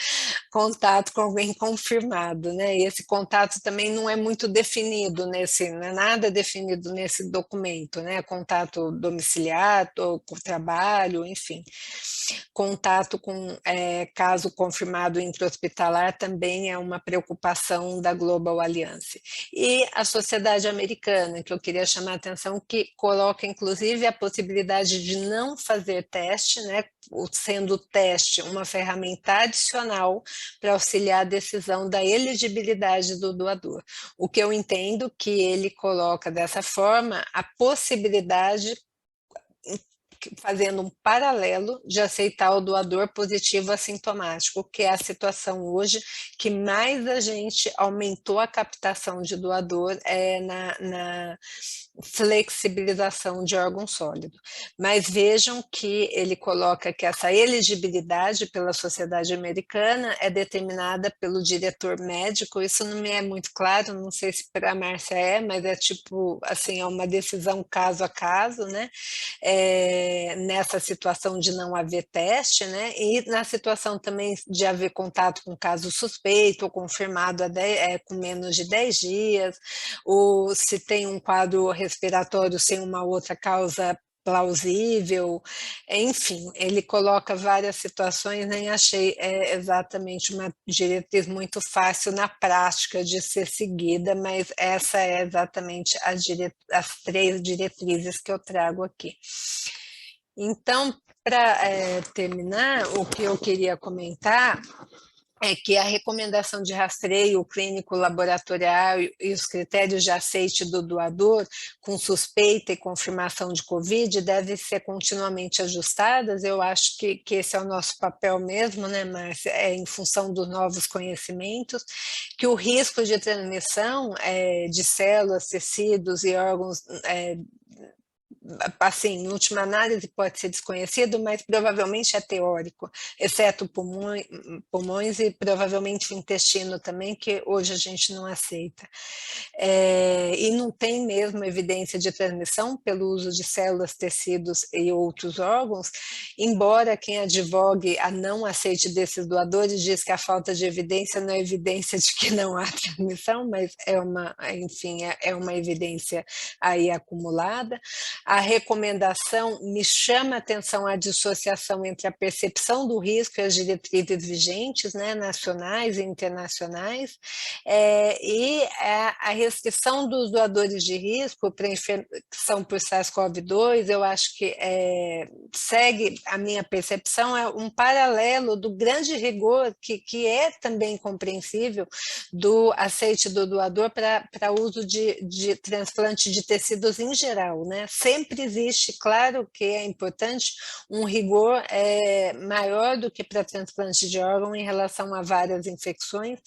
contato com alguém confirmado, né, e esse contato também não é muito definido não é nada definido nesse documento, né, contato domiciliar, ou com trabalho, enfim. Contato com caso confirmado intra-hospitalar também é uma preocupação da Global Alliance. E a Sociedade Americana, que eu queria chamar a atenção, que coloca inclusive a possibilidade de não fazer teste, né, sendo o teste uma ferramenta adicional para auxiliar a decisão da elegibilidade do doador. O que eu entendo que ele coloca dessa forma a possibilidade, fazendo um paralelo de aceitar o doador positivo assintomático, que é a situação hoje que mais a gente aumentou a captação de doador na flexibilização de órgão sólido. Mas vejam que ele coloca que essa elegibilidade pela sociedade americana é determinada pelo diretor médico, isso não me é muito claro, não sei se para a Márcia mas é tipo, assim, é uma decisão caso a caso, né? Nessa situação de não haver teste, né? E na situação também de haver contato com caso suspeito ou confirmado com menos de 10 dias, ou se tem um quadro respiratório sem uma outra causa plausível, enfim, ele coloca várias situações, nem achei exatamente uma diretriz muito fácil na prática de ser seguida, mas essa é exatamente as 3 diretrizes que eu trago aqui. Então, para terminar, o que eu queria comentar é que a recomendação de rastreio clínico laboratorial e os critérios de aceite do doador com suspeita e confirmação de Covid devem ser continuamente ajustadas. Eu acho que esse é o nosso papel mesmo, né, Márcia? Em função dos novos conhecimentos, que o risco de transmissão de células, tecidos e órgãos assim, em última análise pode ser desconhecido, mas provavelmente é teórico, exceto pulmões e provavelmente o intestino também, que hoje a gente não aceita. E não tem mesmo evidência de transmissão pelo uso de células, tecidos e outros órgãos, embora quem advogue a não aceite desses doadores diz que a falta de evidência não é evidência de que não há transmissão, mas enfim, é uma evidência aí acumulada. a recomendação me chama a atenção a dissociação entre a percepção do risco e as diretrizes vigentes, né, nacionais e internacionais, e a restrição dos doadores de risco para infecção por SARS-CoV-2, eu acho que segue a minha percepção, é um paralelo do grande rigor que é também compreensível do aceite do doador para uso de transplante de tecidos em geral, né? Sempre existe, claro que é importante, um rigor maior do que para transplante de órgão em relação a várias infecções,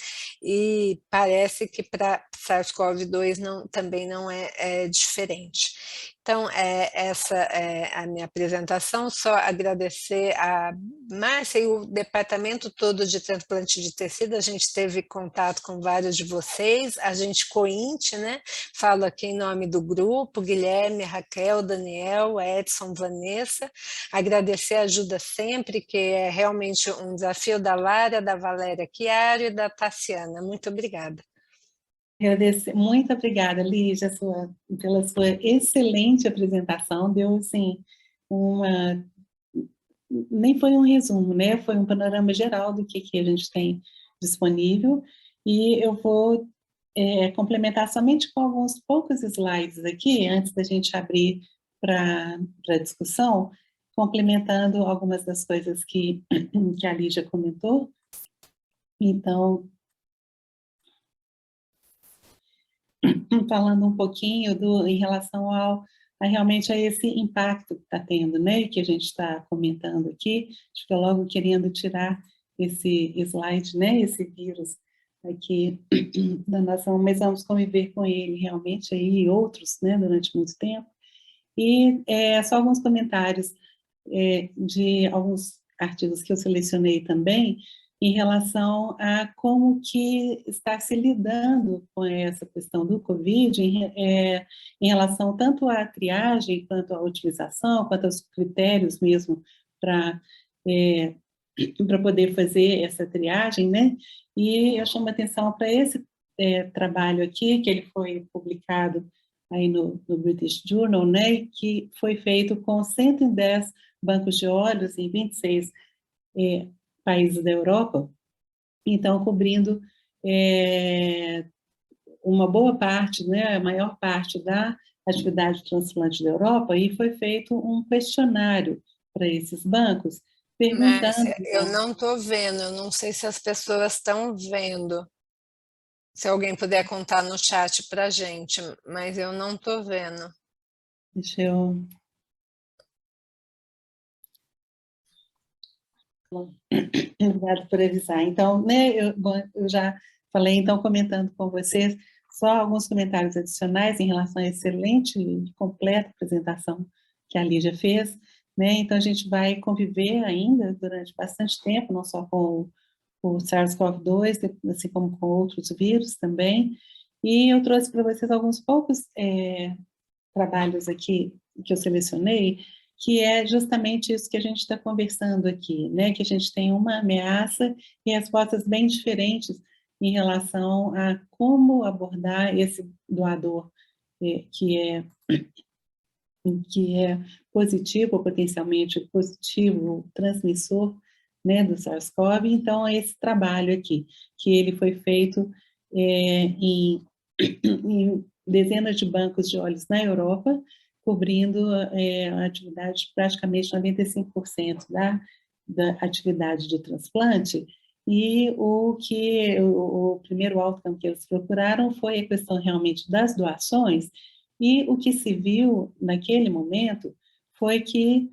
e parece que para SARS-CoV-2 também não é diferente. Então, essa é a minha apresentação, só agradecer a Márcia e o departamento todo de transplante de tecido, a gente teve contato com vários de vocês, a gente cointe, né? Falo aqui em nome do grupo, Guilherme, Raquel, Daniel, Edson, Vanessa, agradecer a ajuda sempre, que é realmente um desafio da Lara, da Valéria Chiaro e da Tassiana. Muito obrigada. Muito obrigada, Lígia, pela sua excelente apresentação. Deu, assim, nem foi um resumo, né? Foi um panorama geral do que a gente tem disponível, e eu vou complementar somente com alguns poucos slides aqui, antes da gente abrir para a discussão, complementando algumas das coisas que a Lígia comentou. Então, falando um pouquinho em relação realmente a esse impacto que está tendo, né, que a gente está comentando aqui, fica logo querendo tirar esse slide, né, esse vírus aqui da nação, mas vamos conviver com ele realmente aí, e outros, né, durante muito tempo. E só alguns comentários de alguns artigos que eu selecionei também, em relação a como que está se lidando com essa questão do Covid, em relação tanto à triagem, quanto à utilização, quanto aos critérios mesmo para poder fazer essa triagem, né? E eu chamo a atenção para esse trabalho aqui, que ele foi publicado aí no British Journal, né? Que foi feito com 110 bancos de olhos em 26 países da Europa, então cobrindo uma boa parte, né, a maior parte da atividade de transplante da Europa, e foi feito um questionário para esses bancos, perguntando... Márcia, eu não estou vendo, eu não sei se as pessoas estão vendo. Se alguém puder contar no chat para a gente, mas eu não estou vendo. Deixa eu... Obrigada por avisar. Então, né, eu já falei, então, comentando com vocês, só alguns comentários adicionais em relação à excelente e completa apresentação que a Lígia fez, né? Então, a gente vai conviver ainda durante bastante tempo, não só com o SARS-CoV-2, assim como com outros vírus também, e eu trouxe para vocês alguns poucos trabalhos aqui que eu selecionei, que é justamente isso que a gente está conversando aqui, né? Que a gente tem uma ameaça e respostas bem diferentes em relação a como abordar esse doador que é positivo, ou potencialmente positivo, transmissor, né, do SARS-CoV. Então, é esse trabalho aqui, que ele foi feito em dezenas de bancos de olhos na Europa, cobrindo a atividade de praticamente 95% da atividade de transplante, e o primeiro outcome que eles procuraram foi a questão realmente das doações, e o que se viu naquele momento foi que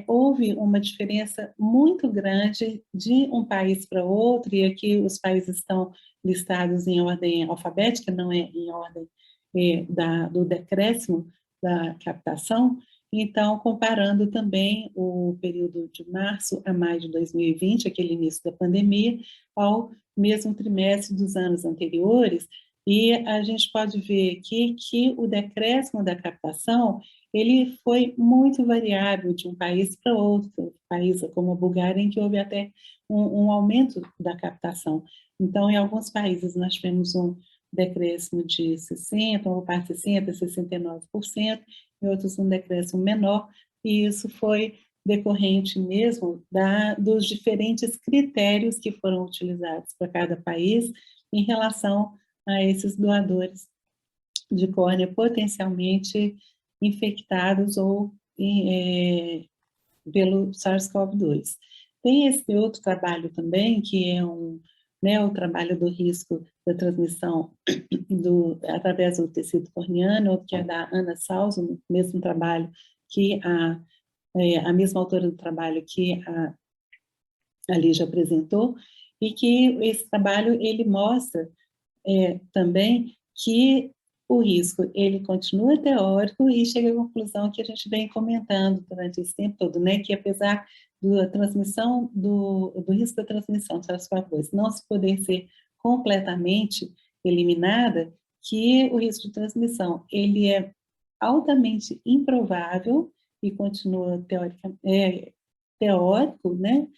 houve uma diferença muito grande de um país para outro, e aqui os países estão listados em ordem alfabética, não é em ordem do decréscimo da captação. Então, comparando também o período de março a maio de 2020, aquele início da pandemia, ao mesmo trimestre dos anos anteriores, e a gente pode ver aqui que o decréscimo da captação, ele foi muito variável de um país para outro, país como a Bulgária, em que houve até um aumento da captação. Então, em alguns países nós tivemos um decréscimo de 60%, ou parte 60%, 69%, em outros um decréscimo menor, e isso foi decorrente mesmo dos diferentes critérios que foram utilizados para cada país em relação a esses doadores de córnea potencialmente infectados ou pelo SARS-CoV-2. Tem esse outro trabalho também, que é o trabalho do risco da transmissão através do tecido corneano, que é da Ana Salzo, no mesmo trabalho que a mesma autora do trabalho que a Lígia apresentou, e que esse trabalho ele mostra também que o risco ele continua teórico e chega à conclusão que a gente vem comentando durante esse tempo todo, né, que apesar da transmissão do risco da transmissão do SARS-CoV-2 não se poder ser completamente eliminada, que o risco de transmissão ele é altamente improvável e continua teórico, né,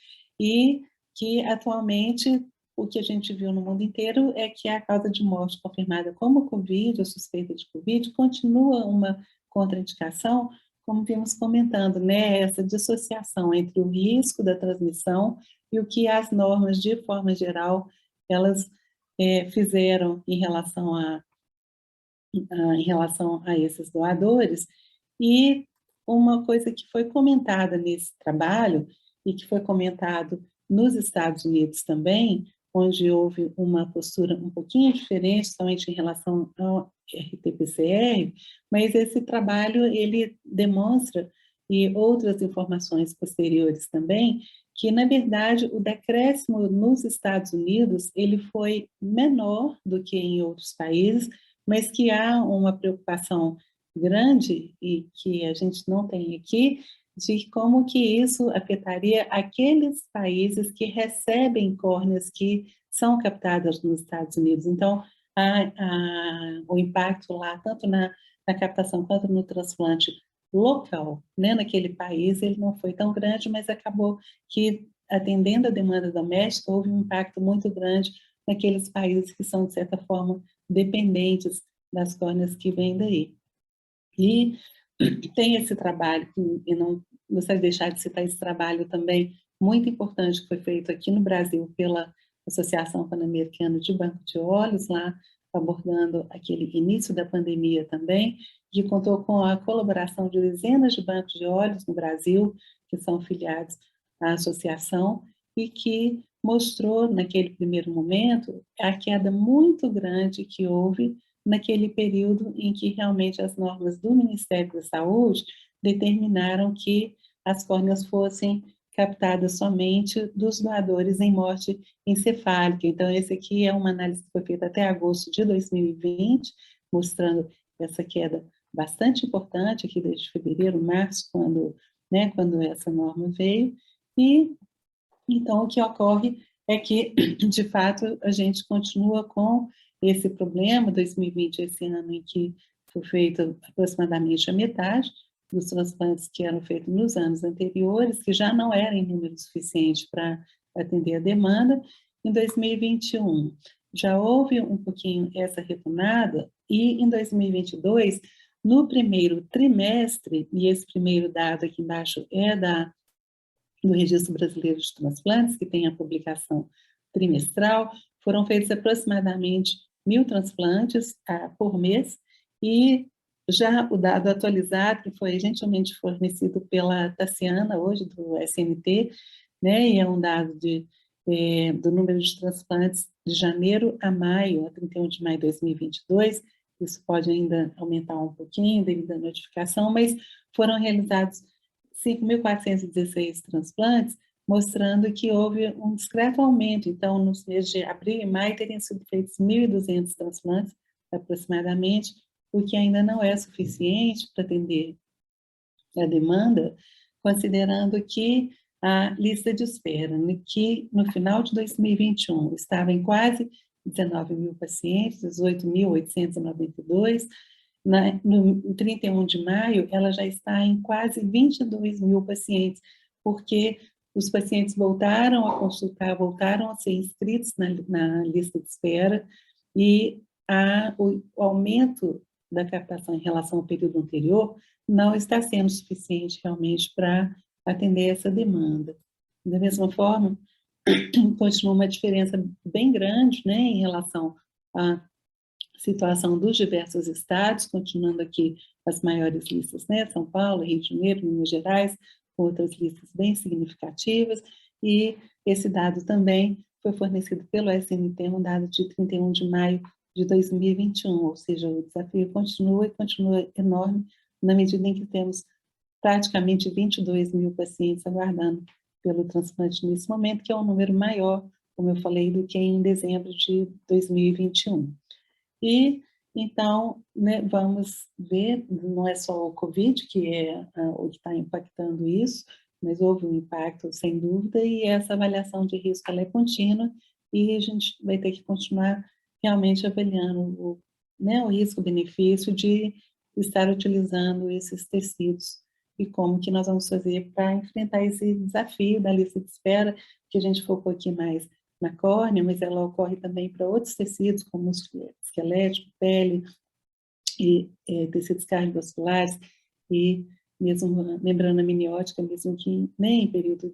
e que atualmente o que a gente viu no mundo inteiro é que a causa de morte confirmada como Covid, ou suspeita de Covid, continua uma contraindicação, como vimos comentando, né, essa dissociação entre o risco da transmissão e o que as normas, de forma geral, elas fizeram em relação a esses doadores. E uma coisa que foi comentada nesse trabalho, e que foi comentado nos Estados Unidos também, onde houve uma postura um pouquinho diferente, somente em relação ao RT-PCR, mas esse trabalho, ele demonstra, e outras informações posteriores também, que, na verdade, o decréscimo nos Estados Unidos, ele foi menor do que em outros países, mas que há uma preocupação grande, e que a gente não tem aqui, de como que isso afetaria aqueles países que recebem córneas que são captadas nos Estados Unidos. Então, o impacto lá, tanto na captação quanto no transplante local, né, naquele país, ele não foi tão grande, mas acabou que, atendendo a demanda doméstica, houve um impacto muito grande naqueles países que são, de certa forma, dependentes das córneas que vêm daí. E tem esse trabalho, e não gostaria de deixar de citar esse trabalho também, muito importante, que foi feito aqui no Brasil pela Associação Pan-Americana de Banco de Olhos, lá abordando aquele início da pandemia também, que contou com a colaboração de dezenas de bancos de olhos no Brasil, que são filiados à associação, e que mostrou, naquele primeiro momento, a queda muito grande que houve naquele período em que realmente as normas do Ministério da Saúde determinaram que as córneas fossem captadas somente dos doadores em morte encefálica. Então, esse aqui é uma análise que foi feita até agosto de 2020, mostrando essa queda bastante importante aqui desde fevereiro, março, quando essa norma veio. E, então, o que ocorre é que, de fato, a gente continua com esse problema. 2020, esse ano em que foi feito aproximadamente a metade dos transplantes que eram feitos nos anos anteriores, que já não eram em número suficiente para atender a demanda. Em 2021, já houve um pouquinho essa retomada, e em 2022, no primeiro trimestre, e esse primeiro dado aqui embaixo é do Registro Brasileiro de Transplantes, que tem a publicação trimestral, foram feitos aproximadamente 1.000 transplantes por mês, e já o dado atualizado, que foi gentilmente fornecido pela Tassiana, hoje, do SNT, né, e é um dado do número de transplantes de janeiro a maio, a 31 de maio de 2022, isso pode ainda aumentar um pouquinho devido à notificação, mas foram realizados 5.416 transplantes, mostrando que houve um discreto aumento. Então, nos meses de abril e maio, teriam sido feitos 1.200 transplantes, aproximadamente, o que ainda não é suficiente para atender a demanda, considerando que a lista de espera, que no final de 2021 estava em quase 19.000 pacientes, 18.892, no 31 de maio, ela já está em quase 22.000 pacientes, porque os pacientes voltaram a consultar, voltaram a ser inscritos na lista de espera, e o aumento da captação em relação ao período anterior não está sendo suficiente realmente para atender essa demanda. Da mesma forma, continua uma diferença bem grande, né, em relação à situação dos diversos estados, continuando aqui as maiores listas, né, São Paulo, Rio de Janeiro, Minas Gerais, com outras listas bem significativas, e esse dado também foi fornecido pelo SNT, um dado de 31 de maio de 2021, ou seja, o desafio continua e continua enorme, na medida em que temos praticamente 22 mil pacientes aguardando pelo transplante nesse momento, que é um número maior, como eu falei, do que em dezembro de 2021. E, então, né, vamos ver, não é só o Covid que é o que está impactando isso, mas houve um impacto, sem dúvida, e essa avaliação de risco ela é contínua, e a gente vai ter que continuar realmente avaliando né, o risco-benefício de estar utilizando esses tecidos e como que nós vamos fazer para enfrentar esse desafio da lista de espera, que a gente focou aqui mais na córnea, mas ela ocorre também para outros tecidos, como esquelético, pele, e tecidos cardiovasculares, e mesmo a membrana amniótica, mesmo que nem em período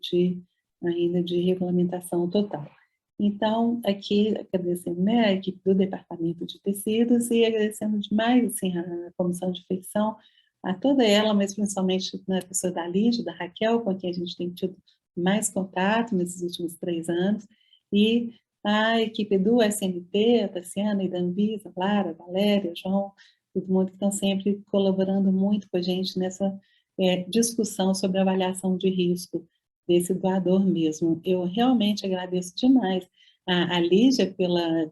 ainda de regulamentação total. Então, aqui, agradecendo, né, a equipe do Departamento de Tecidos e agradecendo demais, assim, a Comissão de Infecção, a toda ela, mas principalmente na pessoa da Lígia, da Raquel, com quem a gente tem tido mais contato nesses últimos 3 anos, e a equipe do SNT, a Tassiana e da Anvisa, Lara, Valéria, João, todo mundo que estão sempre colaborando muito com a gente nessa discussão sobre avaliação de risco desse doador mesmo. Eu realmente agradeço demais a Lígia pela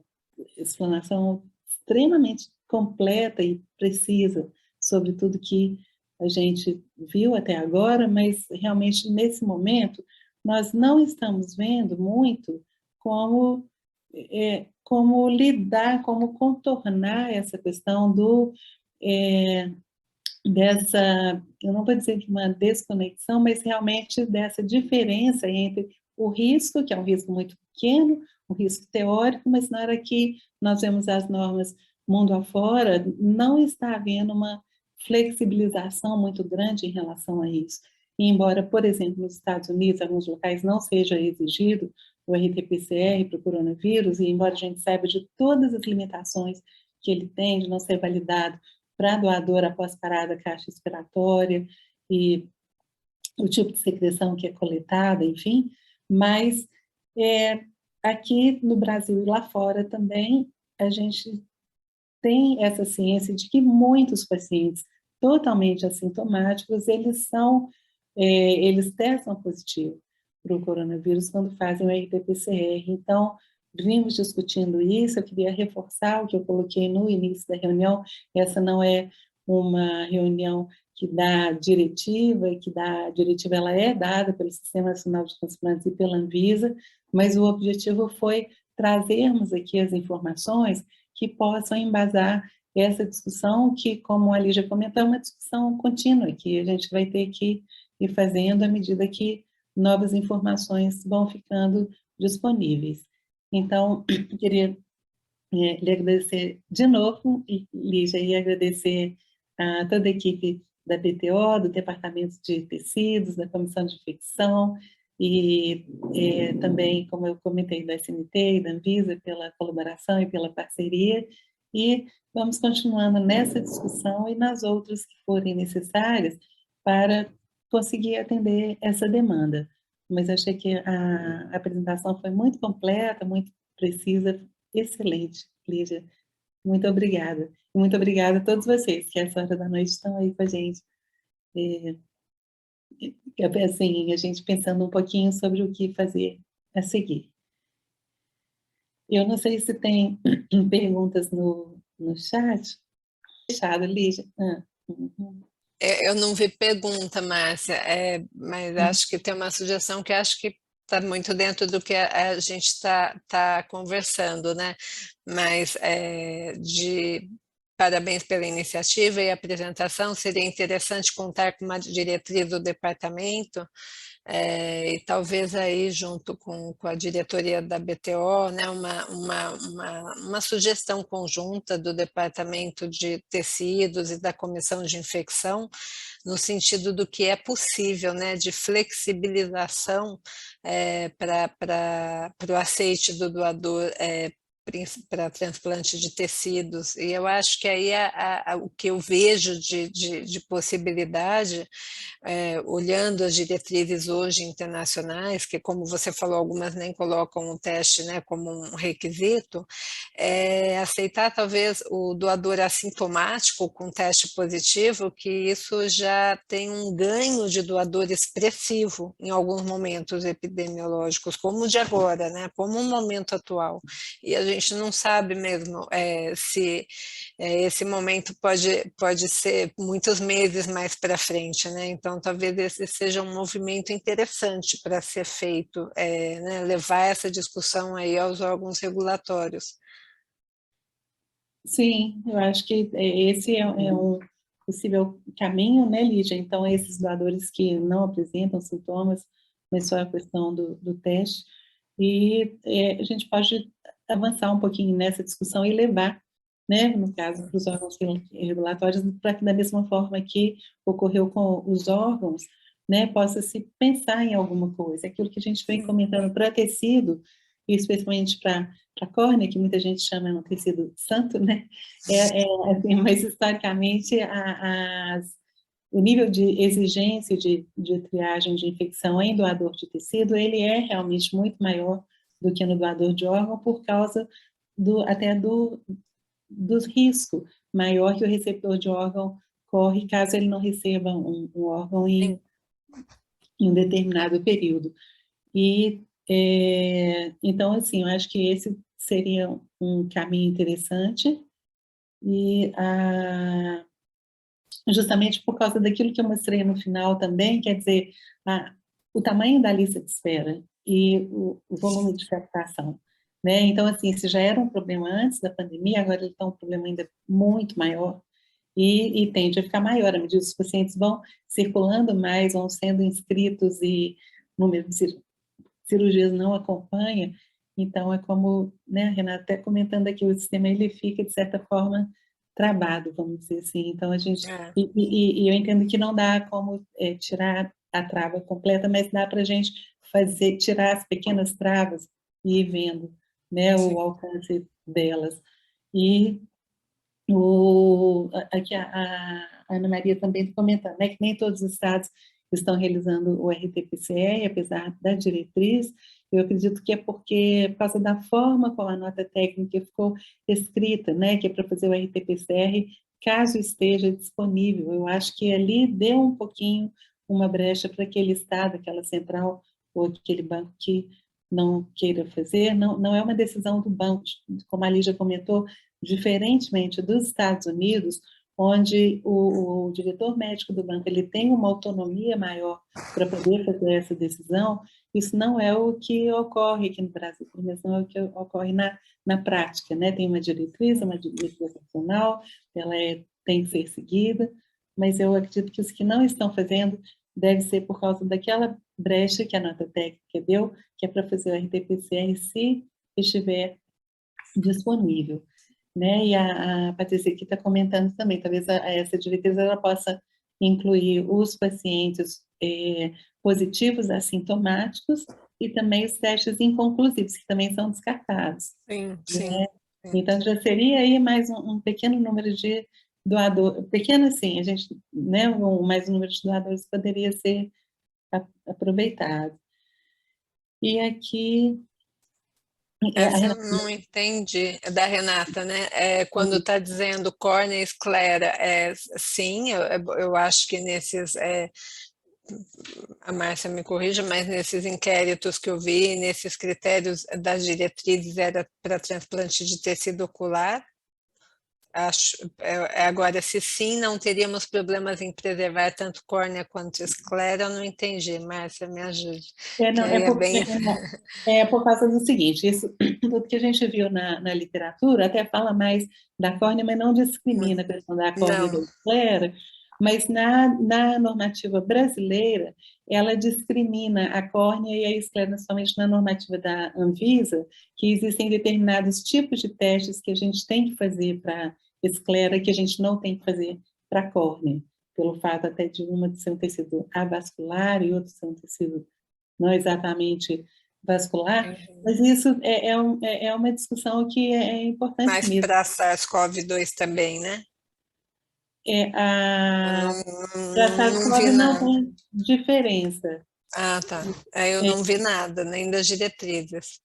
explanação extremamente completa e precisa sobre tudo que a gente viu até agora, mas realmente nesse momento nós não estamos vendo muito como lidar, como contornar essa questão dessa, eu não vou dizer de uma desconexão, mas realmente dessa diferença entre o risco, que é um risco muito pequeno, um risco teórico, mas na hora que nós vemos as normas mundo afora, não está havendo uma flexibilização muito grande em relação a isso. E embora, por exemplo, nos Estados Unidos, em alguns locais não seja exigido o RT-PCR para o coronavírus, e embora a gente saiba de todas as limitações que ele tem de não ser validado para doador após parada caixa expiratória e o tipo de secreção que é coletada, enfim, mas aqui no Brasil e lá fora também a gente tem essa ciência de que muitos pacientes totalmente assintomáticos, eles testam positivo para o coronavírus quando fazem o RT-PCR. Então, vimos discutindo isso, eu queria reforçar o que eu coloquei no início da reunião, essa não é uma reunião que dá diretiva, a diretiva ela é dada pelo Sistema Nacional de Transplantes e pela Anvisa, mas o objetivo foi trazermos aqui as informações que possam embasar essa discussão que, como a Lígia comentou, é uma discussão contínua, que a gente vai ter que ir fazendo à medida que novas informações vão ficando disponíveis. Então, queria lhe agradecer de novo, Lígia, e agradecer a toda a equipe da BTO, do Departamento de Tecidos, da Comissão de Infecção, e também, como eu comentei, da SNT e da Anvisa, pela colaboração e pela parceria, e vamos continuando nessa discussão e nas outras que forem necessárias para conseguir atender essa demanda. Mas achei que a apresentação foi muito completa, muito precisa, excelente, Lígia. Muito obrigada. E muito obrigada a todos vocês que essa hora da noite estão aí com a gente. Assim, a gente pensando um pouquinho sobre o que fazer a seguir. Eu não sei se tem perguntas no chat. Fechado, Lígia. Eu não vi pergunta, Márcia, mas acho que tem uma sugestão que acho que está muito dentro do que a gente está conversando, né? Mas parabéns pela iniciativa e apresentação. Seria interessante contar com uma diretriz do departamento, e talvez aí junto com a diretoria da BTO, né, uma sugestão conjunta do Departamento de Tecidos e da Comissão de Infecção, no sentido do que é possível, né, de flexibilização para o aceite do doador, para transplante de tecidos, e eu acho que aí o que eu vejo de possibilidade, olhando as diretrizes hoje internacionais, que como você falou, algumas nem colocam o teste, né, como um requisito, aceitar talvez o doador assintomático com teste positivo, que isso já tem um ganho de doador expressivo em alguns momentos epidemiológicos, como o de agora, né, como o momento atual, e a gente não sabe mesmo se esse momento pode ser muitos meses mais para frente, né? Então talvez esse seja um movimento interessante para ser feito, né? Levar essa discussão aí aos órgãos regulatórios. Sim, eu acho que esse é um possível caminho, né, Lídia? Então, esses doadores que não apresentam sintomas, mas só a questão do teste, e a gente pode avançar um pouquinho nessa discussão e levar, né, no caso, para os órgãos regulatórios, para que da mesma forma que ocorreu com os órgãos, né, possa se pensar em alguma coisa. Aquilo que a gente vem comentando para tecido, e especialmente para a córnea, que muita gente chama um tecido santo, né, assim, mas historicamente o nível de exigência de triagem de infecção em doador de tecido, ele é realmente muito maior do que no doador de órgão, por causa até do risco maior que o receptor de órgão corre caso ele não receba um órgão em um determinado período. E, então, assim, eu acho que esse seria um caminho interessante, e justamente por causa daquilo que eu mostrei no final também, quer dizer, o tamanho da lista de espera e o volume de captação, né? Então, assim, se já era um problema antes da pandemia, agora ele está um problema ainda muito maior, e tende a ficar maior à medida que os pacientes vão circulando mais, vão sendo inscritos e o número de cirurgias não acompanha. Então, é como, né, a Renata até comentando aqui, o sistema ele fica, de certa forma, travado, vamos dizer assim. Então, a gente... E eu entendo que não dá como tirar a trava completa, mas dá para a gente tirar as pequenas travas e ir vendo, né, o alcance delas. E aqui a Ana Maria também está comentando, né, que nem todos os estados estão realizando o RT-PCR, apesar da diretriz. Eu acredito que é por causa da forma como a nota técnica ficou escrita, né, que é para fazer o RT-PCR, caso esteja disponível. Eu acho que ali deu um pouquinho uma brecha para aquele estado, aquela central, ou aquele banco que não queira fazer. Não é uma decisão do banco, como a Lígia comentou, diferentemente dos Estados Unidos, onde o diretor médico do banco ele tem uma autonomia maior para poder fazer essa decisão. Isso não é o que ocorre aqui no Brasil, pelo menos não é o que ocorre na prática, né? Tem uma diretriz nacional, ela tem que ser seguida, mas eu acredito que os que não estão fazendo deve ser por causa daquela brecha que a nota técnica deu, que é para fazer o RT-PCR se estiver disponível, né? E a Patrícia aqui está comentando também, talvez essa diretriz ela possa incluir os pacientes positivos assintomáticos e também os testes inconclusivos, que também são descartados. Sim, né? sim. Então, já seria aí mais um pequeno número de doadores, pequeno assim, a gente, né, mais um número de doadores poderia ser aproveitado. E aqui... Essa eu não entendi, da Renata, né? Quando está dizendo córnea esclera, sim, eu acho que nesses, a Márcia me corrija, mas nesses inquéritos que eu vi, nesses critérios das diretrizes, era para transplante de tecido ocular. Agora, se sim, não teríamos problemas em preservar tanto córnea quanto esclera, eu não entendi, Márcia, me ajude, que Não, aí é bem... é por causa do seguinte, isso tudo que a gente viu na literatura até fala mais da córnea, mas não discrimina a questão da córnea e da Não, esclera, mas na normativa brasileira, ela discrimina a córnea e a esclera, somente na normativa da Anvisa, que existem determinados tipos de testes que a gente tem que fazer para esclera, que a gente não tem que fazer para córnea, pelo fato até de uma de ser um tecido avascular e outro ser um tecido não exatamente vascular, mas isso é uma discussão que é importante mas mesmo. para SARS-CoV-2 também, né? Eu A para não vi SARS-CoV não nada. tem diferença. Ah, tá. Eu não vi nada, nem das diretrizes.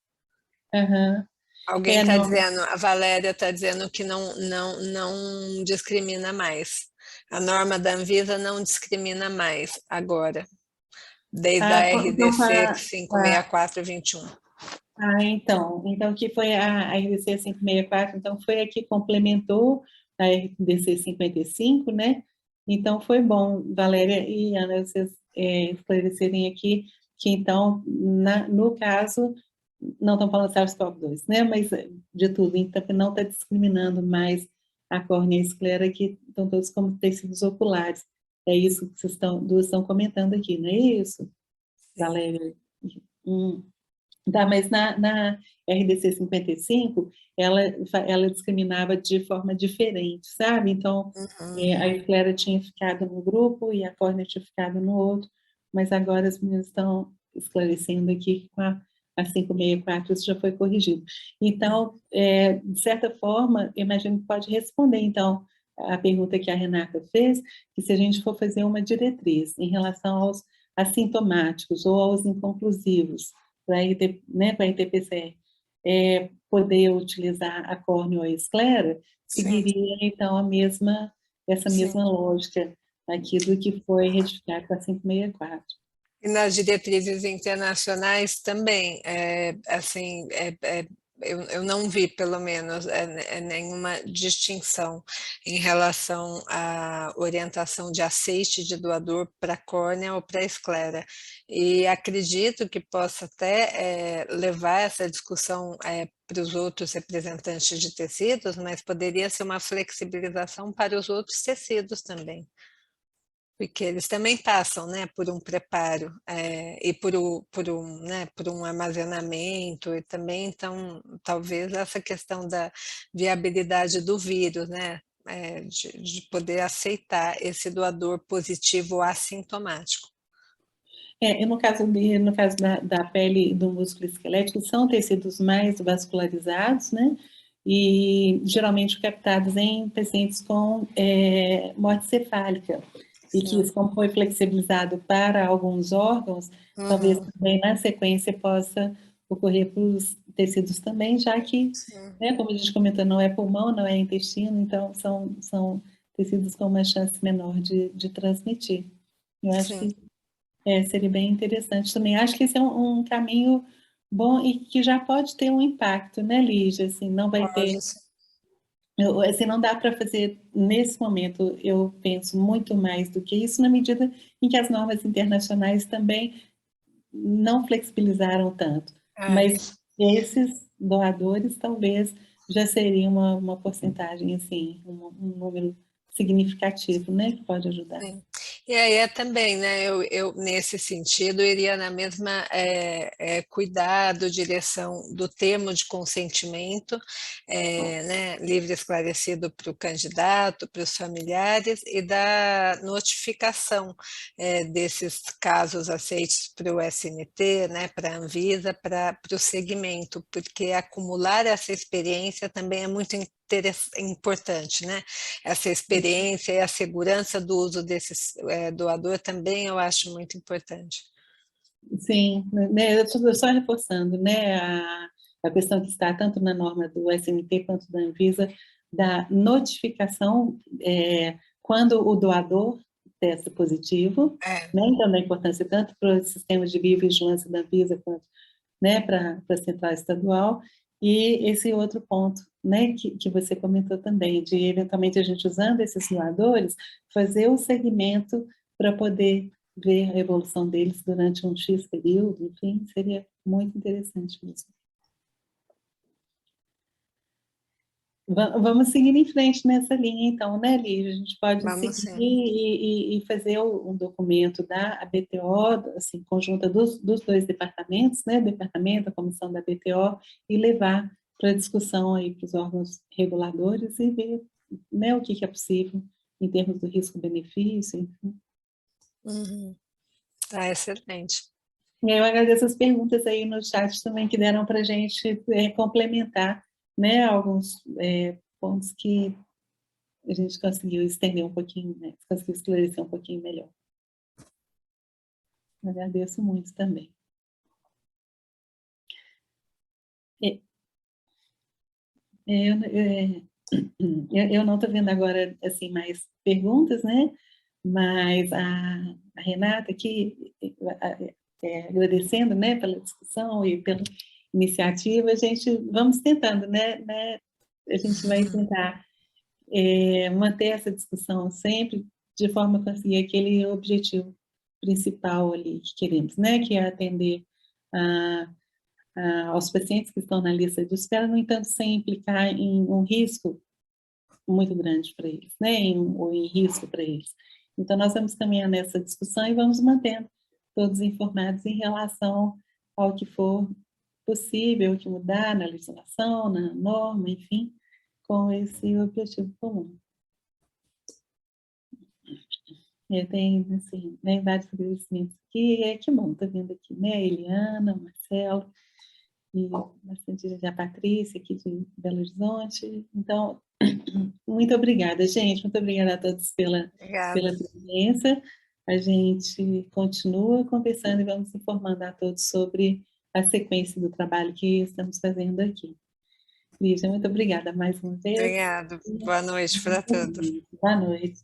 Aham. Alguém está Não. dizendo, a Valéria está dizendo que não discrimina mais. A norma da Anvisa não discrimina mais agora, desde a Então, RDC 56421. então que foi a RDC 564, então foi a que complementou a RDC 55, né? Então foi bom, Valéria e Ana, vocês esclarecerem aqui que então, no caso, não estão falando SARS-CoV-2, né? Mas de tudo, então que não está discriminando mais a córnea e a esclera, que estão todos como tecidos oculares. É isso que vocês duas estão comentando aqui, não é isso, Valéria? Hum. Tá, mas na RDC 55, ela discriminava de forma diferente, sabe? Então, a esclera tinha ficado no grupo e a córnea tinha ficado no outro, mas agora as meninas estão esclarecendo aqui que com a 564 isso já foi corrigido. Então, de certa forma, eu imagino que pode responder, então, a pergunta que a Renata fez, que se a gente for fazer uma diretriz em relação aos assintomáticos ou aos inconclusivos, para a ITPCR, poder utilizar a córnea ou a esclera, Sim, seguiria, então, essa sim. mesma lógica aqui do que foi retificado para 564. E nas diretrizes internacionais também, assim, eu não vi, pelo menos, nenhuma distinção em relação à orientação de aceite de doador para córnea ou para esclera. E acredito que possa até levar essa discussão para os outros representantes de tecidos, mas poderia ser uma flexibilização para os outros tecidos também. Porque eles também passam, né, por um preparo e por um armazenamento e também, então, talvez essa questão da viabilidade do vírus, né, de poder aceitar esse doador positivo assintomático. No caso da pele e do músculo esquelético, são tecidos mais vascularizados, né? E geralmente captados em pacientes com morte cefálica. E que isso, como foi flexibilizado para alguns órgãos, talvez também na sequência possa ocorrer para os tecidos também, já que, né, como a gente comentou, não é pulmão, não é intestino, então são tecidos com uma chance menor de transmitir. Eu acho Sim. que seria bem interessante também. Acho que esse é um caminho bom e que já pode ter um impacto, né, Lígia? Assim, não vai Pode ter, ser. assim, não dá para fazer nesse momento, eu penso muito mais do que isso, na medida em que as normas internacionais também não flexibilizaram tanto. Mas esses doadores talvez já seria uma porcentagem, assim, um número significativo, né, que pode ajudar. Sim. E aí também, né, eu nesse sentido iria na mesma cuidado, direção do termo de consentimento, né, livre e esclarecido para o candidato, para os familiares e da notificação desses casos aceitos para o SNT, né, para a Anvisa, para o segmento, porque acumular essa experiência também é muito importante, né? Essa experiência e a segurança do uso desse doador também eu acho muito importante. Sim, né, eu estou só reforçando, né, a questão que está tanto na norma do SNT quanto da Anvisa, da notificação quando o doador testa positivo, né, então da importância tanto para os sistemas de biovigilância da Anvisa quanto, né, para a central estadual, e esse outro ponto, né, que você comentou também, de eventualmente a gente usando esses simuladores, fazer o segmento para poder ver a evolução deles durante um X período, enfim, seria muito interessante mesmo. Vamos seguir em frente nessa linha, então, né, Lígia? A gente pode seguir e fazer um documento da ABTO, assim, conjunta dos dois departamentos, né, o departamento, a comissão da ABTO, e levar para discussão aí para os órgãos reguladores e ver, né, o que é possível em termos do risco-benefício, enfim. Excelente. Eu agradeço as perguntas aí no chat também que deram para a gente complementar, né, alguns pontos que a gente conseguiu estender um pouquinho, né, conseguiu esclarecer um pouquinho melhor. Agradeço muito também. Eu não estou vendo agora, assim, mais perguntas, né, mas a Renata aqui, agradecendo, né, pela discussão e pela iniciativa, a gente, vamos tentando, né, a gente vai tentar manter essa discussão sempre de forma a conseguir aquele objetivo principal ali que queremos, né, que é atender aos pacientes que estão na lista de espera, no entanto, sem implicar em um risco muito grande para eles, né, ou em risco para eles. Então, nós vamos caminhar nessa discussão e vamos mantendo todos informados em relação ao que for possível, o que mudar na legislação, na norma, enfim, com esse objetivo comum. Eu tenho, assim, né, vários agradecimentos aqui, que bom, estou vendo aqui, né, a Eliana, o Marcelo, e bastante gente, a Patrícia, aqui de Belo Horizonte. Então, muito obrigada, gente, muito obrigada a todos pela presença. A gente continua conversando e vamos informando a todos sobre a sequência do trabalho que estamos fazendo aqui. Lígia, muito obrigada mais uma vez. Obrigada. Boa noite para todos. Boa noite.